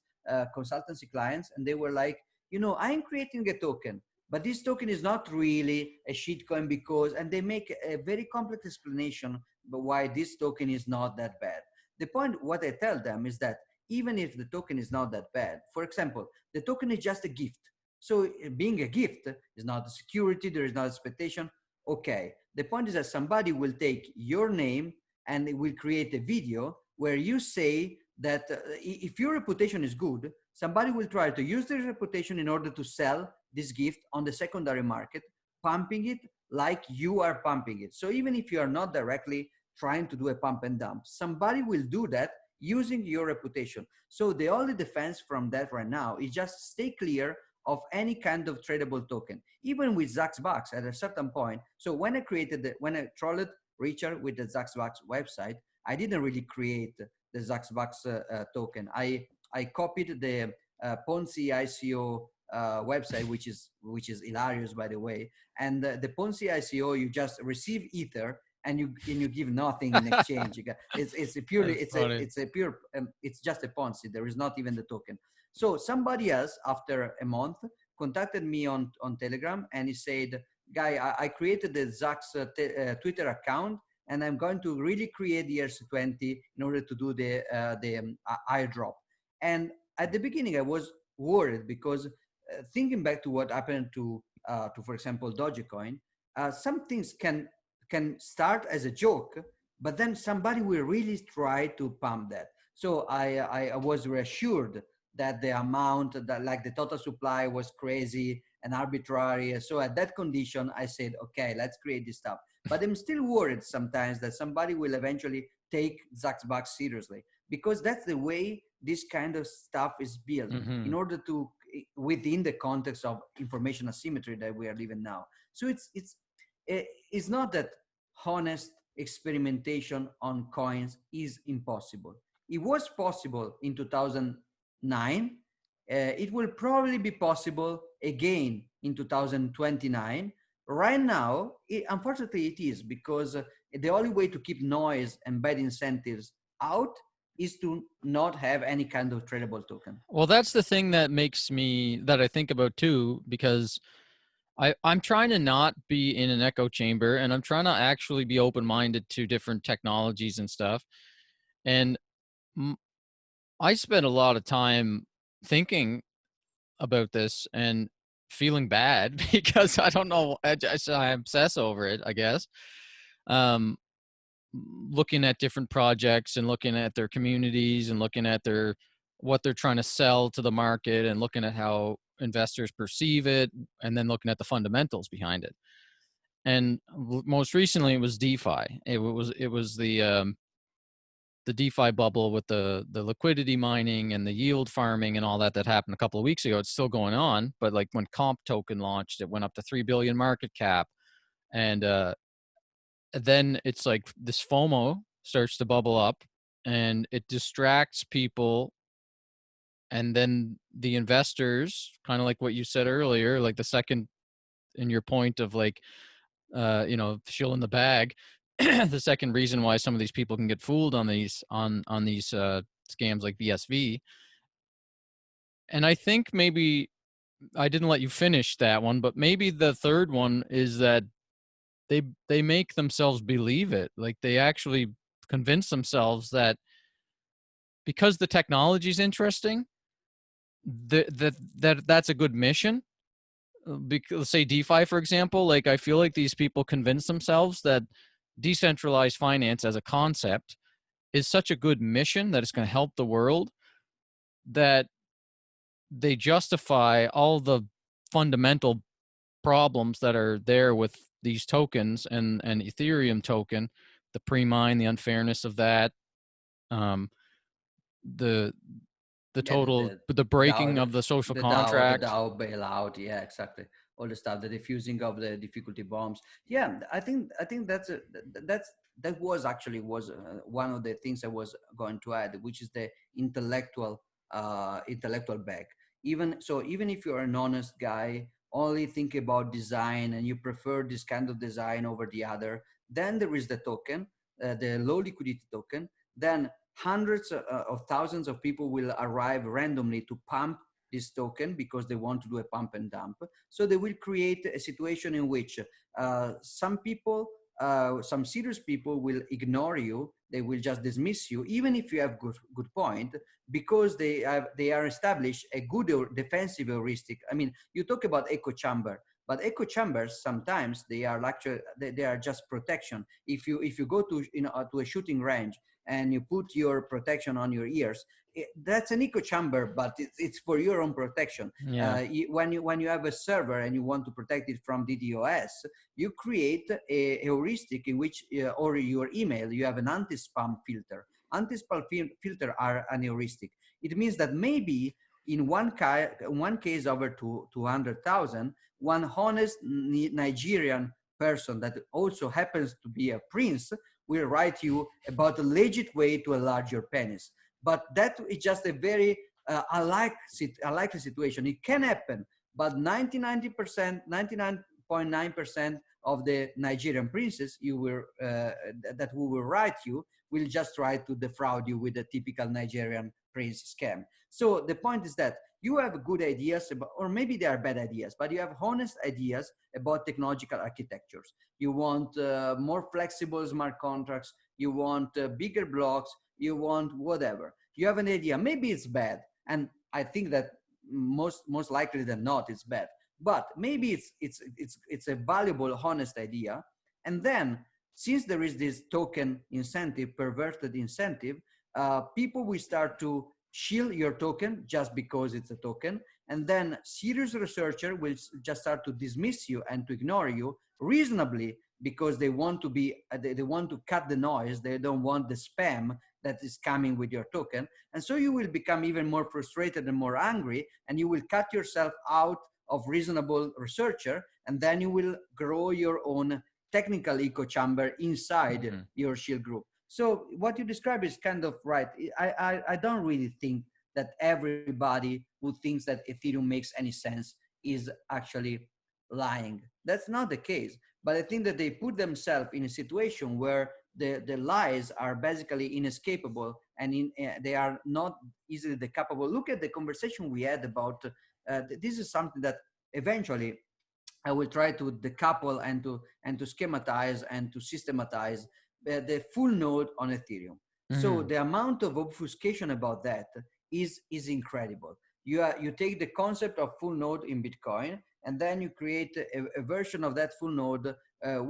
B: consultancy clients, and they were like, I'm creating a token, but this token is not really a shitcoin because, and they make a very complex explanation about why this token is not that bad. The point, what I tell them is that even if the token is not that bad, for example, the token is just a gift. So being a gift is not a security, there is no expectation. Okay. The point is that somebody will take your name and it will create a video where you say that if your reputation is good, somebody will try to use their reputation in order to sell this gift on the secondary market, pumping it like you are pumping it. So even if you are not directly trying to do a pump and dump, somebody will do that using your reputation. So the only defense from that right now is just stay clear of any kind of tradable token, even with Zaxbox at a certain point. So when when I trolled Richard with the Zaxbox website, I didn't really create the Zaxbox token. I copied the Ponzi ICO website, which is hilarious, by the way. And the Ponzi ICO, you just receive Ether and you give nothing in exchange. It's a purely
A: That's funny.
B: it's just a Ponzi. There is not even the token. So somebody else after a month contacted me on Telegram and he said, "Guy, I created the Zax Twitter account and I'm going to really create the ERC20 in order to do the airdrop." And at the beginning, I was worried because thinking back to what happened to for example Dogecoin, some things can start as a joke, but then somebody will really try to pump that. So I was reassured that the amount that like the total supply was crazy and arbitrary. So at that condition, I said, okay, let's create this stuff. But I'm still worried sometimes that somebody will eventually take Zaxbox seriously, because that's the way this kind of stuff is built
A: Mm-hmm.
B: in order to within the context of information asymmetry that we are living now. So it's not that honest experimentation on coins is impossible. It was possible in 2009. It will probably be possible again in 2029. Right now, unfortunately, it is because the only way to keep noise and bad incentives out is to not have any kind of tradable token.
A: Well, that's the thing that makes me that I think about too, because I'm trying to not be in an echo chamber, and I'm trying to actually be open minded to different technologies and stuff. And I spent a lot of time thinking about this and feeling bad because I don't know. I obsess over it, I guess. Um, Looking at different projects and looking at their communities and looking at their what they're trying to sell to the market and looking at how investors perceive it and then looking at the fundamentals behind it. And most recently it was DeFi. It was the DeFi bubble with the liquidity mining and the yield farming and all that happened a couple of weeks ago. It's still going on, but like when Comp token launched, it went up to 3 billion market cap. And then it's like this FOMO starts to bubble up and it distracts people. And then the investors, kind of like what you said earlier, like the second in your point of like, shill in the bag. The second reason why some of these people can get fooled on these scams like BSV. And I think maybe I didn't let you finish that one, but maybe the third one is that they make themselves believe it. Like they actually convince themselves that because the technology is interesting, that's a good mission. Because say DeFi, for example, like I feel like these people convince themselves that decentralized finance as a concept is such a good mission that it's going to help the world that they justify all the fundamental problems that are there with these tokens and Ethereum token, the pre-mine, the unfairness of that, um, the
B: Yeah,
A: total the breaking
B: DAO,
A: of the social
B: the
A: contract.
B: DAO bailout. Yeah, exactly. All the stuff, the diffusing of the difficulty bombs. Yeah, I think that was actually was one of the things I was going to add, which is the intellectual back. Even so, even if you're an honest guy, only think about design and you prefer this kind of design over the other, then there is the token, the low liquidity token. Then hundreds of thousands of people will arrive randomly to pump this token because they want to do a pump and dump. So they will create a situation in which some people, some serious people will ignore you. They will just dismiss you, even if you have good point, because they are established a good or defensive heuristic. I mean, you talk about echo chamber, But echo chambers sometimes they are actually they are just protection. If you go to to a shooting range and you put your protection on your ears, that's an echo chamber, but it's for your own protection.
A: Yeah.
B: When you have a server and you want to protect it from DDoS, you create a heuristic in which, or your email, you have an anti-spam filter. Anti-spam filter are an heuristic. It means that maybe in one case over 200,000, one honest Nigerian person that also happens to be a prince will write you about a legit way to enlarge your penis. But that is just a very unlikely situation. It can happen, but 99.9% of the Nigerian princes that we will write you will just try to defraud you with a typical Nigerian prince scam. So the point is that you have good ideas about, or maybe they are bad ideas, but you have honest ideas about technological architectures. You want more flexible smart contracts. You want bigger blocks. You want whatever. You have an idea. Maybe it's bad, and I think that most likely than not, it's bad. But maybe it's a valuable, honest idea. And then, since there is this token incentive, perverted incentive, people will start to shield your token just because it's a token. And then serious researcher will just start to dismiss you and to ignore you reasonably, because they want to be, they want to cut the noise. They don't want the spam that is coming with your token. And so you will become even more frustrated and more angry, and you will cut yourself out of reasonable researcher, and then you will grow your own technical echo chamber inside your shield group. So what you describe is kind of right. I don't really think that everybody who thinks that Ethereum makes any sense is actually lying. That's not the case. But I think that they put themselves in a situation where the lies are basically inescapable, and they are not easily decapable. Look at the conversation we had about, this is something that eventually I will try to decouple and to schematize and to systematize the full node on Ethereum. So the amount of obfuscation about that is incredible. You take the concept of full node in Bitcoin, and then you create a version of that full node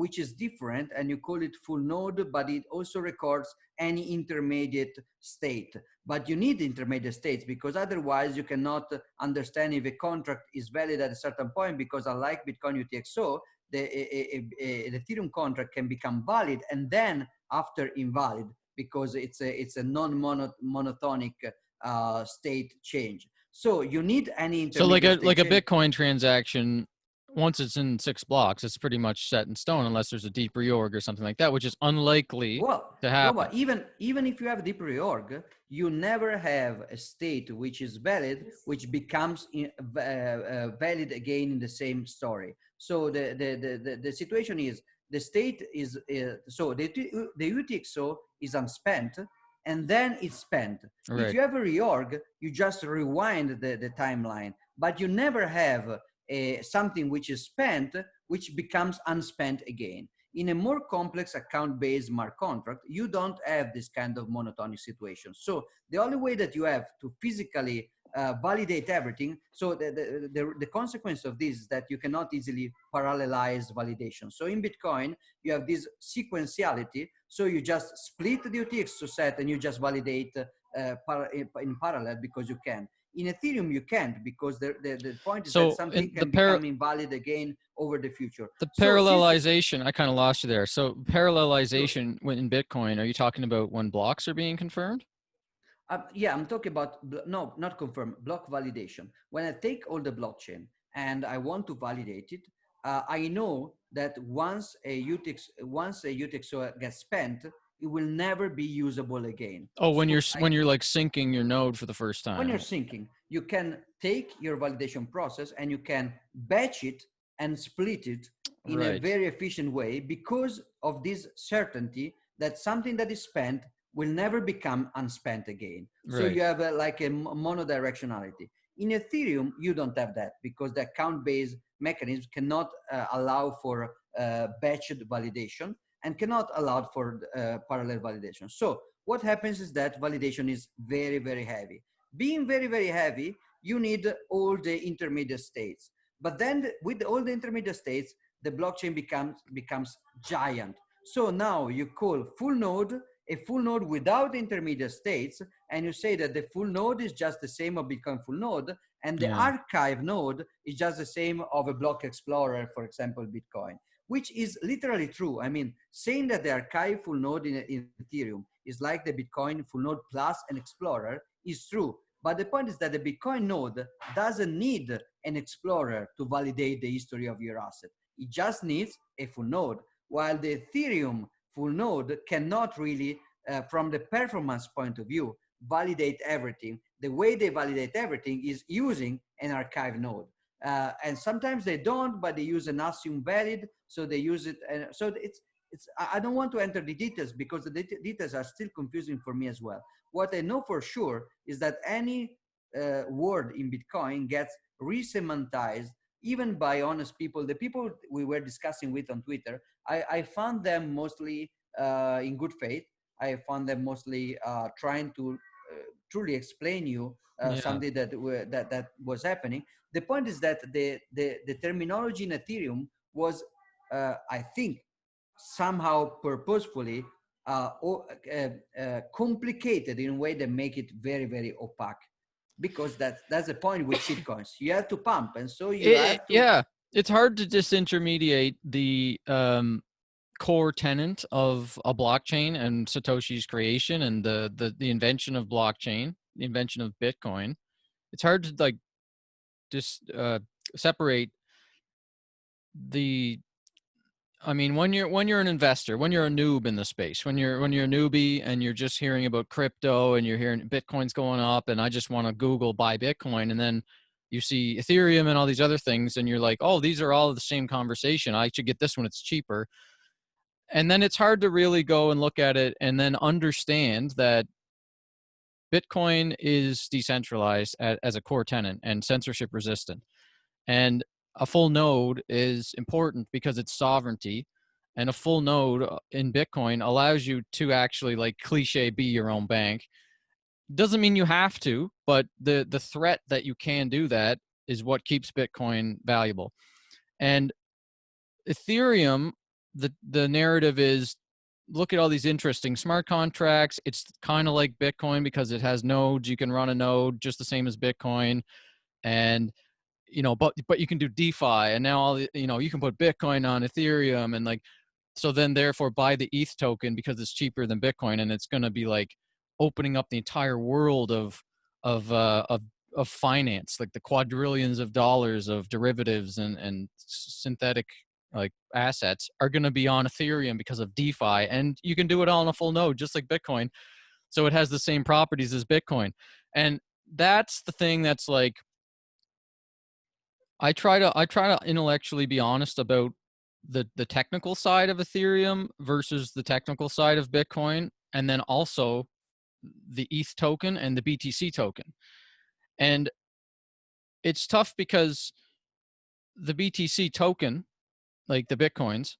B: which is different, and you call it full node, but it also records any intermediate state. But you need intermediate states, because otherwise you cannot understand if a contract is valid at a certain point, because unlike Bitcoin UTXO, the Ethereum contract can become valid and then after invalid, because it's a non-monotonic state change. So you need any intermediate
A: So like a
B: change.
A: Bitcoin transaction, once it's in 6 blocks, it's pretty much set in stone unless there's a deep reorg or something like that, which is unlikely to happen.
B: But even if you have deep reorg, you never have a state which is valid, which becomes valid again in the same story. So the situation is, the state is, so the UTXO is unspent, and then it's spent.
A: Right.
B: If you have a reorg, you just rewind the timeline, but you never have something which is spent, which becomes unspent again. In a more complex account-based smart contract, you don't have this kind of monotonic situation. So the only way that you have to physically validate everything, so the consequence of this is that you cannot easily parallelize validation. So in Bitcoin, you have this sequentiality. So you just split the UTXO set and you just validate in parallel, because you can. In Ethereum, you can't, because the point is that something can become invalid again over the future.
A: The parallelization, I kind of lost you there. So parallelization in Bitcoin, are you talking about when blocks are being confirmed?
B: Yeah, I'm talking about, no, not confirm, block validation. When I take all the blockchain and I want to validate it, I know that once a UTXO gets spent, it will never be usable again.
A: Oh, when you're like syncing your node for the first time.
B: When you're syncing, you can take your validation process and you can batch it and split it in a very efficient way, because of this certainty that something that is spent will never become unspent again. So you have like a monodirectionality. In Ethereum, you don't have that, because the account-based mechanism cannot allow for batched validation and cannot allow for parallel validation. So what happens is that validation is very, very heavy. Being very, very heavy, you need all the intermediate states. But then with all the intermediate states, the blockchain becomes giant. So now you call full node a full node without intermediate states, and you say that the full node is just the same of Bitcoin full node, and the
A: Yeah.
B: archive node is just the same of a block explorer, for example, Bitcoin, which is literally true. I mean, saying that the archive full node in Ethereum is like the Bitcoin full node plus an explorer is true. But the point is that the Bitcoin node doesn't need an explorer to validate the history of your asset. It just needs a full node, while the Ethereum full node cannot really, from the performance point of view, validate everything. The way they validate everything is using an archive node. And sometimes they don't, but they use an assume valid, so they use it. And so I don't want to enter the details because the details are still confusing for me as well. What I know for sure is that any word in Bitcoin gets resemantized even by honest people. The people we were discussing with on Twitter, I found them mostly in good faith. I found them mostly trying to truly explain you
A: Yeah.
B: something that was happening. The point is that the terminology in Ethereum was, I think, somehow purposefully complicated in a way that make it very, very opaque, because that's the point with shitcoins. You have to pump, and so you have to.
A: Yeah, it's hard to disintermediate the core tenant of a blockchain and Satoshi's creation and the invention of blockchain, the invention of Bitcoin. It's hard to like just separate the. I mean, when you're an investor, when you're a noob in the space, when you're a newbie and you're just hearing about crypto and you're hearing Bitcoin's going up and I just want to Google buy Bitcoin, and then you see Ethereum and all these other things and you're like, oh, these are all the same conversation. I should get this one, it's cheaper. And then it's hard to really go and look at it and then understand that Bitcoin is decentralized as a core tenant and censorship resistant. And a full node is important because it's sovereignty. And a full node in Bitcoin allows you to actually, like cliche, be your own bank. Doesn't mean you have to, but the threat that you can do that is what keeps Bitcoin valuable. And Ethereum, the narrative is, look at all these interesting smart contracts. It's kind of like Bitcoin because it has nodes. You can run a node just the same as Bitcoin. And but you can do DeFi, and now all you can put Bitcoin on Ethereum, and like, so then therefore buy the ETH token because it's cheaper than Bitcoin, and it's going to be like opening up the entire world of uh, of of finance, like the quadrillions of dollars of derivatives and synthetic like assets are going to be on Ethereum because of DeFi, and you can do it all on a full node just like Bitcoin, so it has the same properties as Bitcoin. And that's the thing that's like, I try to intellectually be honest about the technical side of Ethereum versus the technical side of Bitcoin, and then also the ETH token and the BTC token. And it's tough because the BTC token, like the Bitcoins,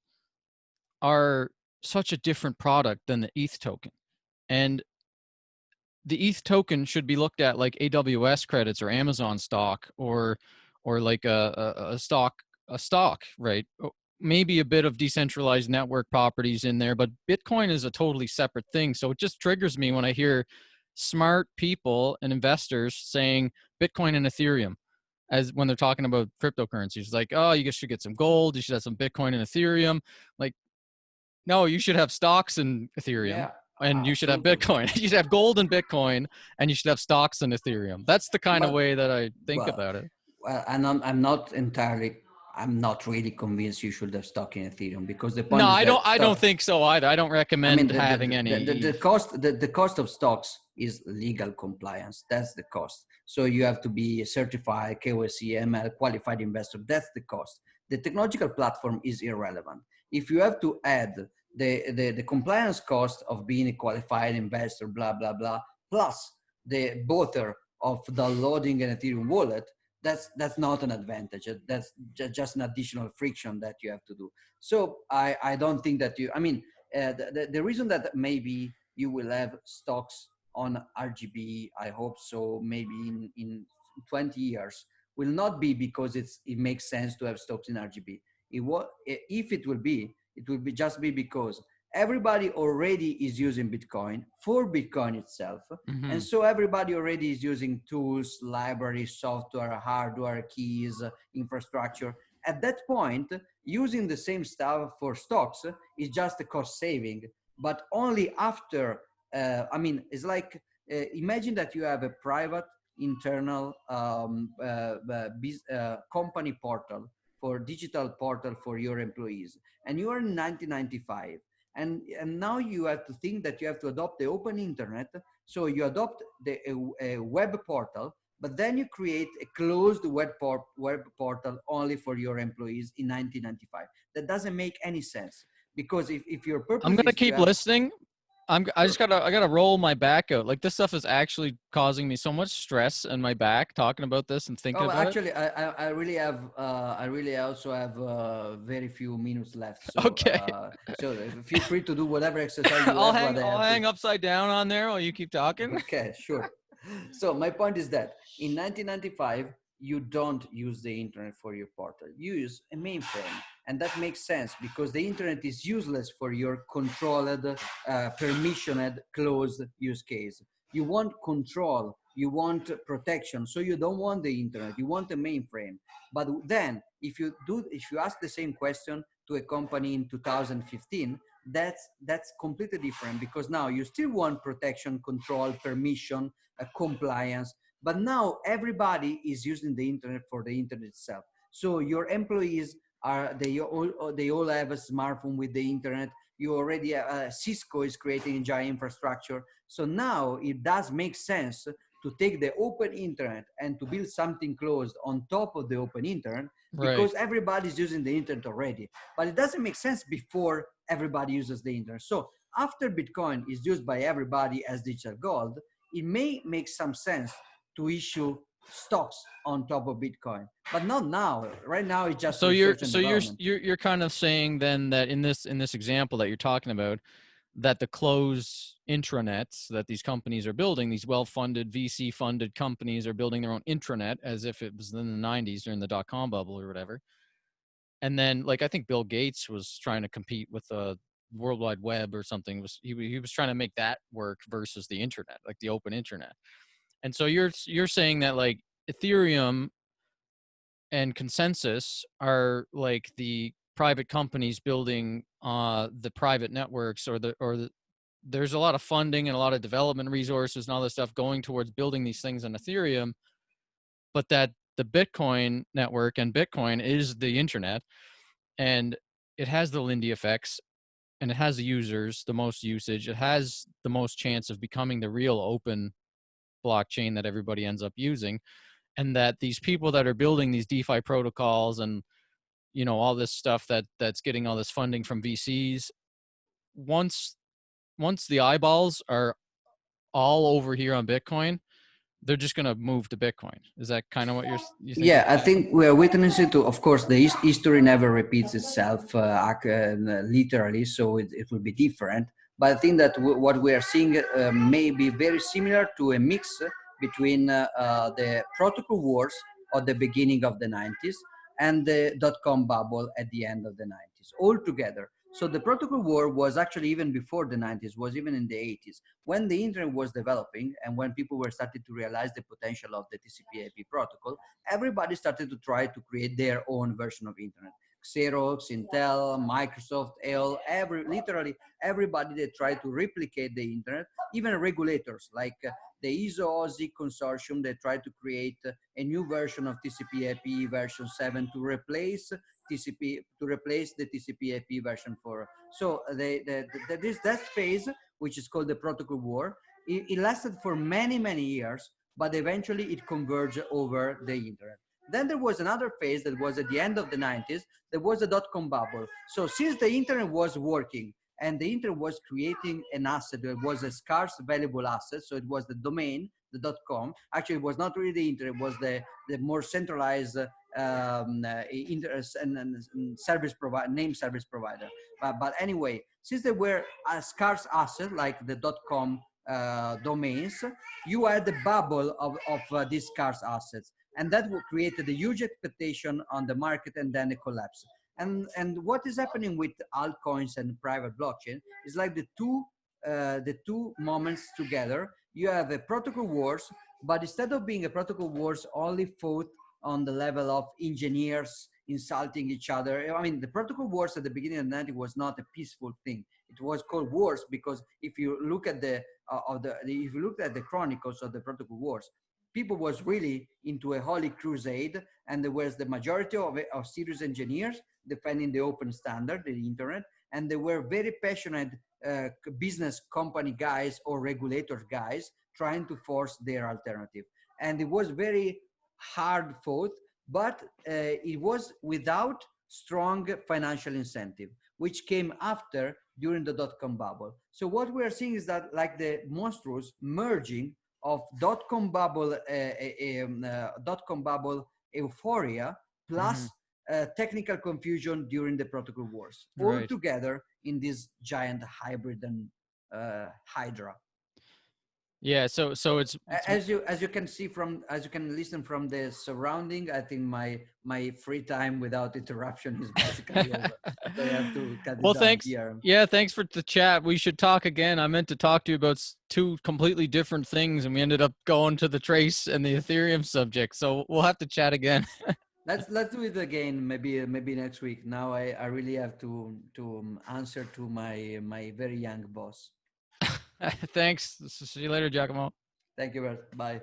A: are such a different product than the ETH token. And the ETH token should be looked at like AWS credits or Amazon stock, or like a stock, right? Maybe a bit of decentralized network properties in there, but Bitcoin is a totally separate thing. So it just triggers me when I hear smart people and investors saying Bitcoin and Ethereum as when they're talking about cryptocurrencies. Like, oh, you should get some gold, you should have some Bitcoin and Ethereum. Like, no, you should have stocks in Ethereum
B: Yeah,
A: and you should have
B: absolutely.
A: Bitcoin. You should have gold in Bitcoin and you should have stocks in Ethereum. That's the kind of
B: But
A: way that I think
B: well,
A: about it.
B: and I'm not entirely. I'm not really convinced you should have stock in Ethereum, because the
A: No,
B: point is that
A: I don't
B: stock.
A: think so either. I don't
B: I mean,
A: recommend having
B: the
A: any.
B: cost the cost of stocks is legal compliance. That's the cost. So you have to be a certified KYC ML qualified investor. That's the cost. The technological platform is irrelevant. If you have to add the compliance cost of being a qualified investor, blah blah blah, plus the bother of downloading an Ethereum wallet, that's not an advantage. That's just an additional friction that you have to do. So I don't think that you. I mean, the reason that maybe you will have stocks on RGB, I hope so, maybe in 20 years, will not be because it makes sense to have stocks in RGB. If it will be just be because everybody already is using Bitcoin for Bitcoin itself.
A: Mm-hmm.
B: And so everybody already is using tools, libraries, software, hardware, keys, infrastructure. At that point, using the same stuff for stocks is just a cost saving, but only after, it's like, imagine that you have a private internal company portal for digital portal for your employees, and you are in 1995. And now you have to think that you have to adopt the open internet. So you adopt a web portal, but then you create a closed web portal only for your employees in 1995. That doesn't make any sense, because if your
A: I'm
B: purpose
A: gonna
B: is to
A: keep
B: have,
A: listening. I just
B: sure.
A: gotta roll my back out. Like this stuff is actually causing me so much stress in my back talking about this and thinking
B: Oh,
A: about it.
B: actually, I really have, I really also have very few minutes left.
A: Okay.
B: So feel free to do whatever exercise you have, but I
A: I'll
B: have to.
A: hang upside down on there while you keep talking.
B: Okay, sure. So my point is that in 1995, you don't use the internet for your portal. You use a mainframe. And that makes sense because the internet is useless for your controlled, permissioned, closed use case. You want control, you want protection. So you don't want the internet, you want a mainframe. But then if you ask the same question to a company in 2015, that's completely different, because now you still want protection, control, permission, compliance, but now everybody is using the internet for the internet itself. So your employees they all have a smartphone with the internet. You already Cisco is creating a giant infrastructure. So now it does make sense to take the open internet and to build something closed on top of the open internet,
A: Right.
B: because everybody's using the internet already. But it doesn't make sense before everybody uses the internet. So after Bitcoin is used by everybody as digital gold, it may make some sense to issue stocks on top of Bitcoin, but not now. Right now, it's just
A: So you're
B: research and
A: so you're
B: development.
A: you're you're kind of saying then that in this example that you're talking about, that the closed intranets that these companies are building, these well-funded VC-funded companies are building their own intranet as if it was in the 90s during the dot-com bubble or whatever. And then, like, I think Bill Gates was trying to compete with the World Wide Web or something. He was trying to make that work versus the internet, like the open internet. And so you're saying that like Ethereum and Consensus are like the private companies building the private networks, there's a lot of funding and a lot of development resources and all this stuff going towards building these things on Ethereum, but that the Bitcoin network and Bitcoin is the internet, and it has the Lindy effects, and it has the users, the most usage, it has the most chance of becoming the real open blockchain that everybody ends up using. And that these people that are building these DeFi protocols and all this stuff that's getting all this funding from VCs, once the eyeballs are all over here on Bitcoin, they're just going to move to Bitcoin. Is that kind of what you think is
B: Yeah, I
A: happening?
B: think we are witnessing to, of course, the history never repeats itself literally, so it will be different. But I think that what we are seeing may be very similar to a mix between the protocol wars of the beginning of the 90s and the dot-com bubble at the end of the 90s, all together. So the protocol war was actually even before the 90s, was even in the 80s, when the internet was developing and when people were starting to realize the potential of the TCP/IP protocol. Everybody started to try to create their own version of internet. Xerox, Intel, Microsoft, AOL, literally everybody that tried to replicate the internet, even regulators like the ISO-OSI consortium that tried to create a new version of TCP/IP version 7 to replace the TCP/IP version 4. So that phase, which is called the protocol war, it lasted for many years, but eventually it converged over the internet. Then there was another phase that was at the end of the 90s. There was a dot-com bubble. So since the internet was working and the internet was creating an asset that was a scarce, valuable asset, so it was the domain, the .com. Actually, it was not really the internet; it was the more centralized service provider, name service provider. But anyway, since there were a scarce asset like the .com domains, you had the bubble of these scarce assets. and that created a huge expectation on the market and then a collapse. And what is happening with altcoins and private blockchain is like the two moments together. You have a protocol wars, but instead of being a protocol wars only fought on the level of engineers insulting each other. I mean, the protocol wars at the beginning of the 90s was not a peaceful thing. It was called wars because if you look at if you look at the chronicles of the protocol wars, people was really into a holy crusade, and there was the majority of serious engineers defending the open standard, the internet, and they were very passionate business company guys or regulator guys trying to force their alternative. And it was very hard fought, but it was without strong financial incentive, which came after during the dot-com bubble. So what we are seeing is that like the monstrous merging of dot-com bubble, dot-com bubble euphoria plus technical confusion during the protocol wars, all
A: Right.
B: together in this giant hybrid and hydra.
A: Yeah. So it's
B: As you can see from, as you can listen from the surrounding, I think my free time without interruption is basically over. So I have to cut it
A: well,
B: down
A: thanks.
B: here.
A: Yeah, thanks for the chat. We should talk again. I meant to talk to you about two completely different things, and we ended up going to the trace and the Ethereum subject. So we'll have to chat again.
B: Let's do it again. Maybe next week. Now I really have to answer to my very young boss.
A: Thanks. See you later, Giacomo.
B: Thank you, Bert. Bye.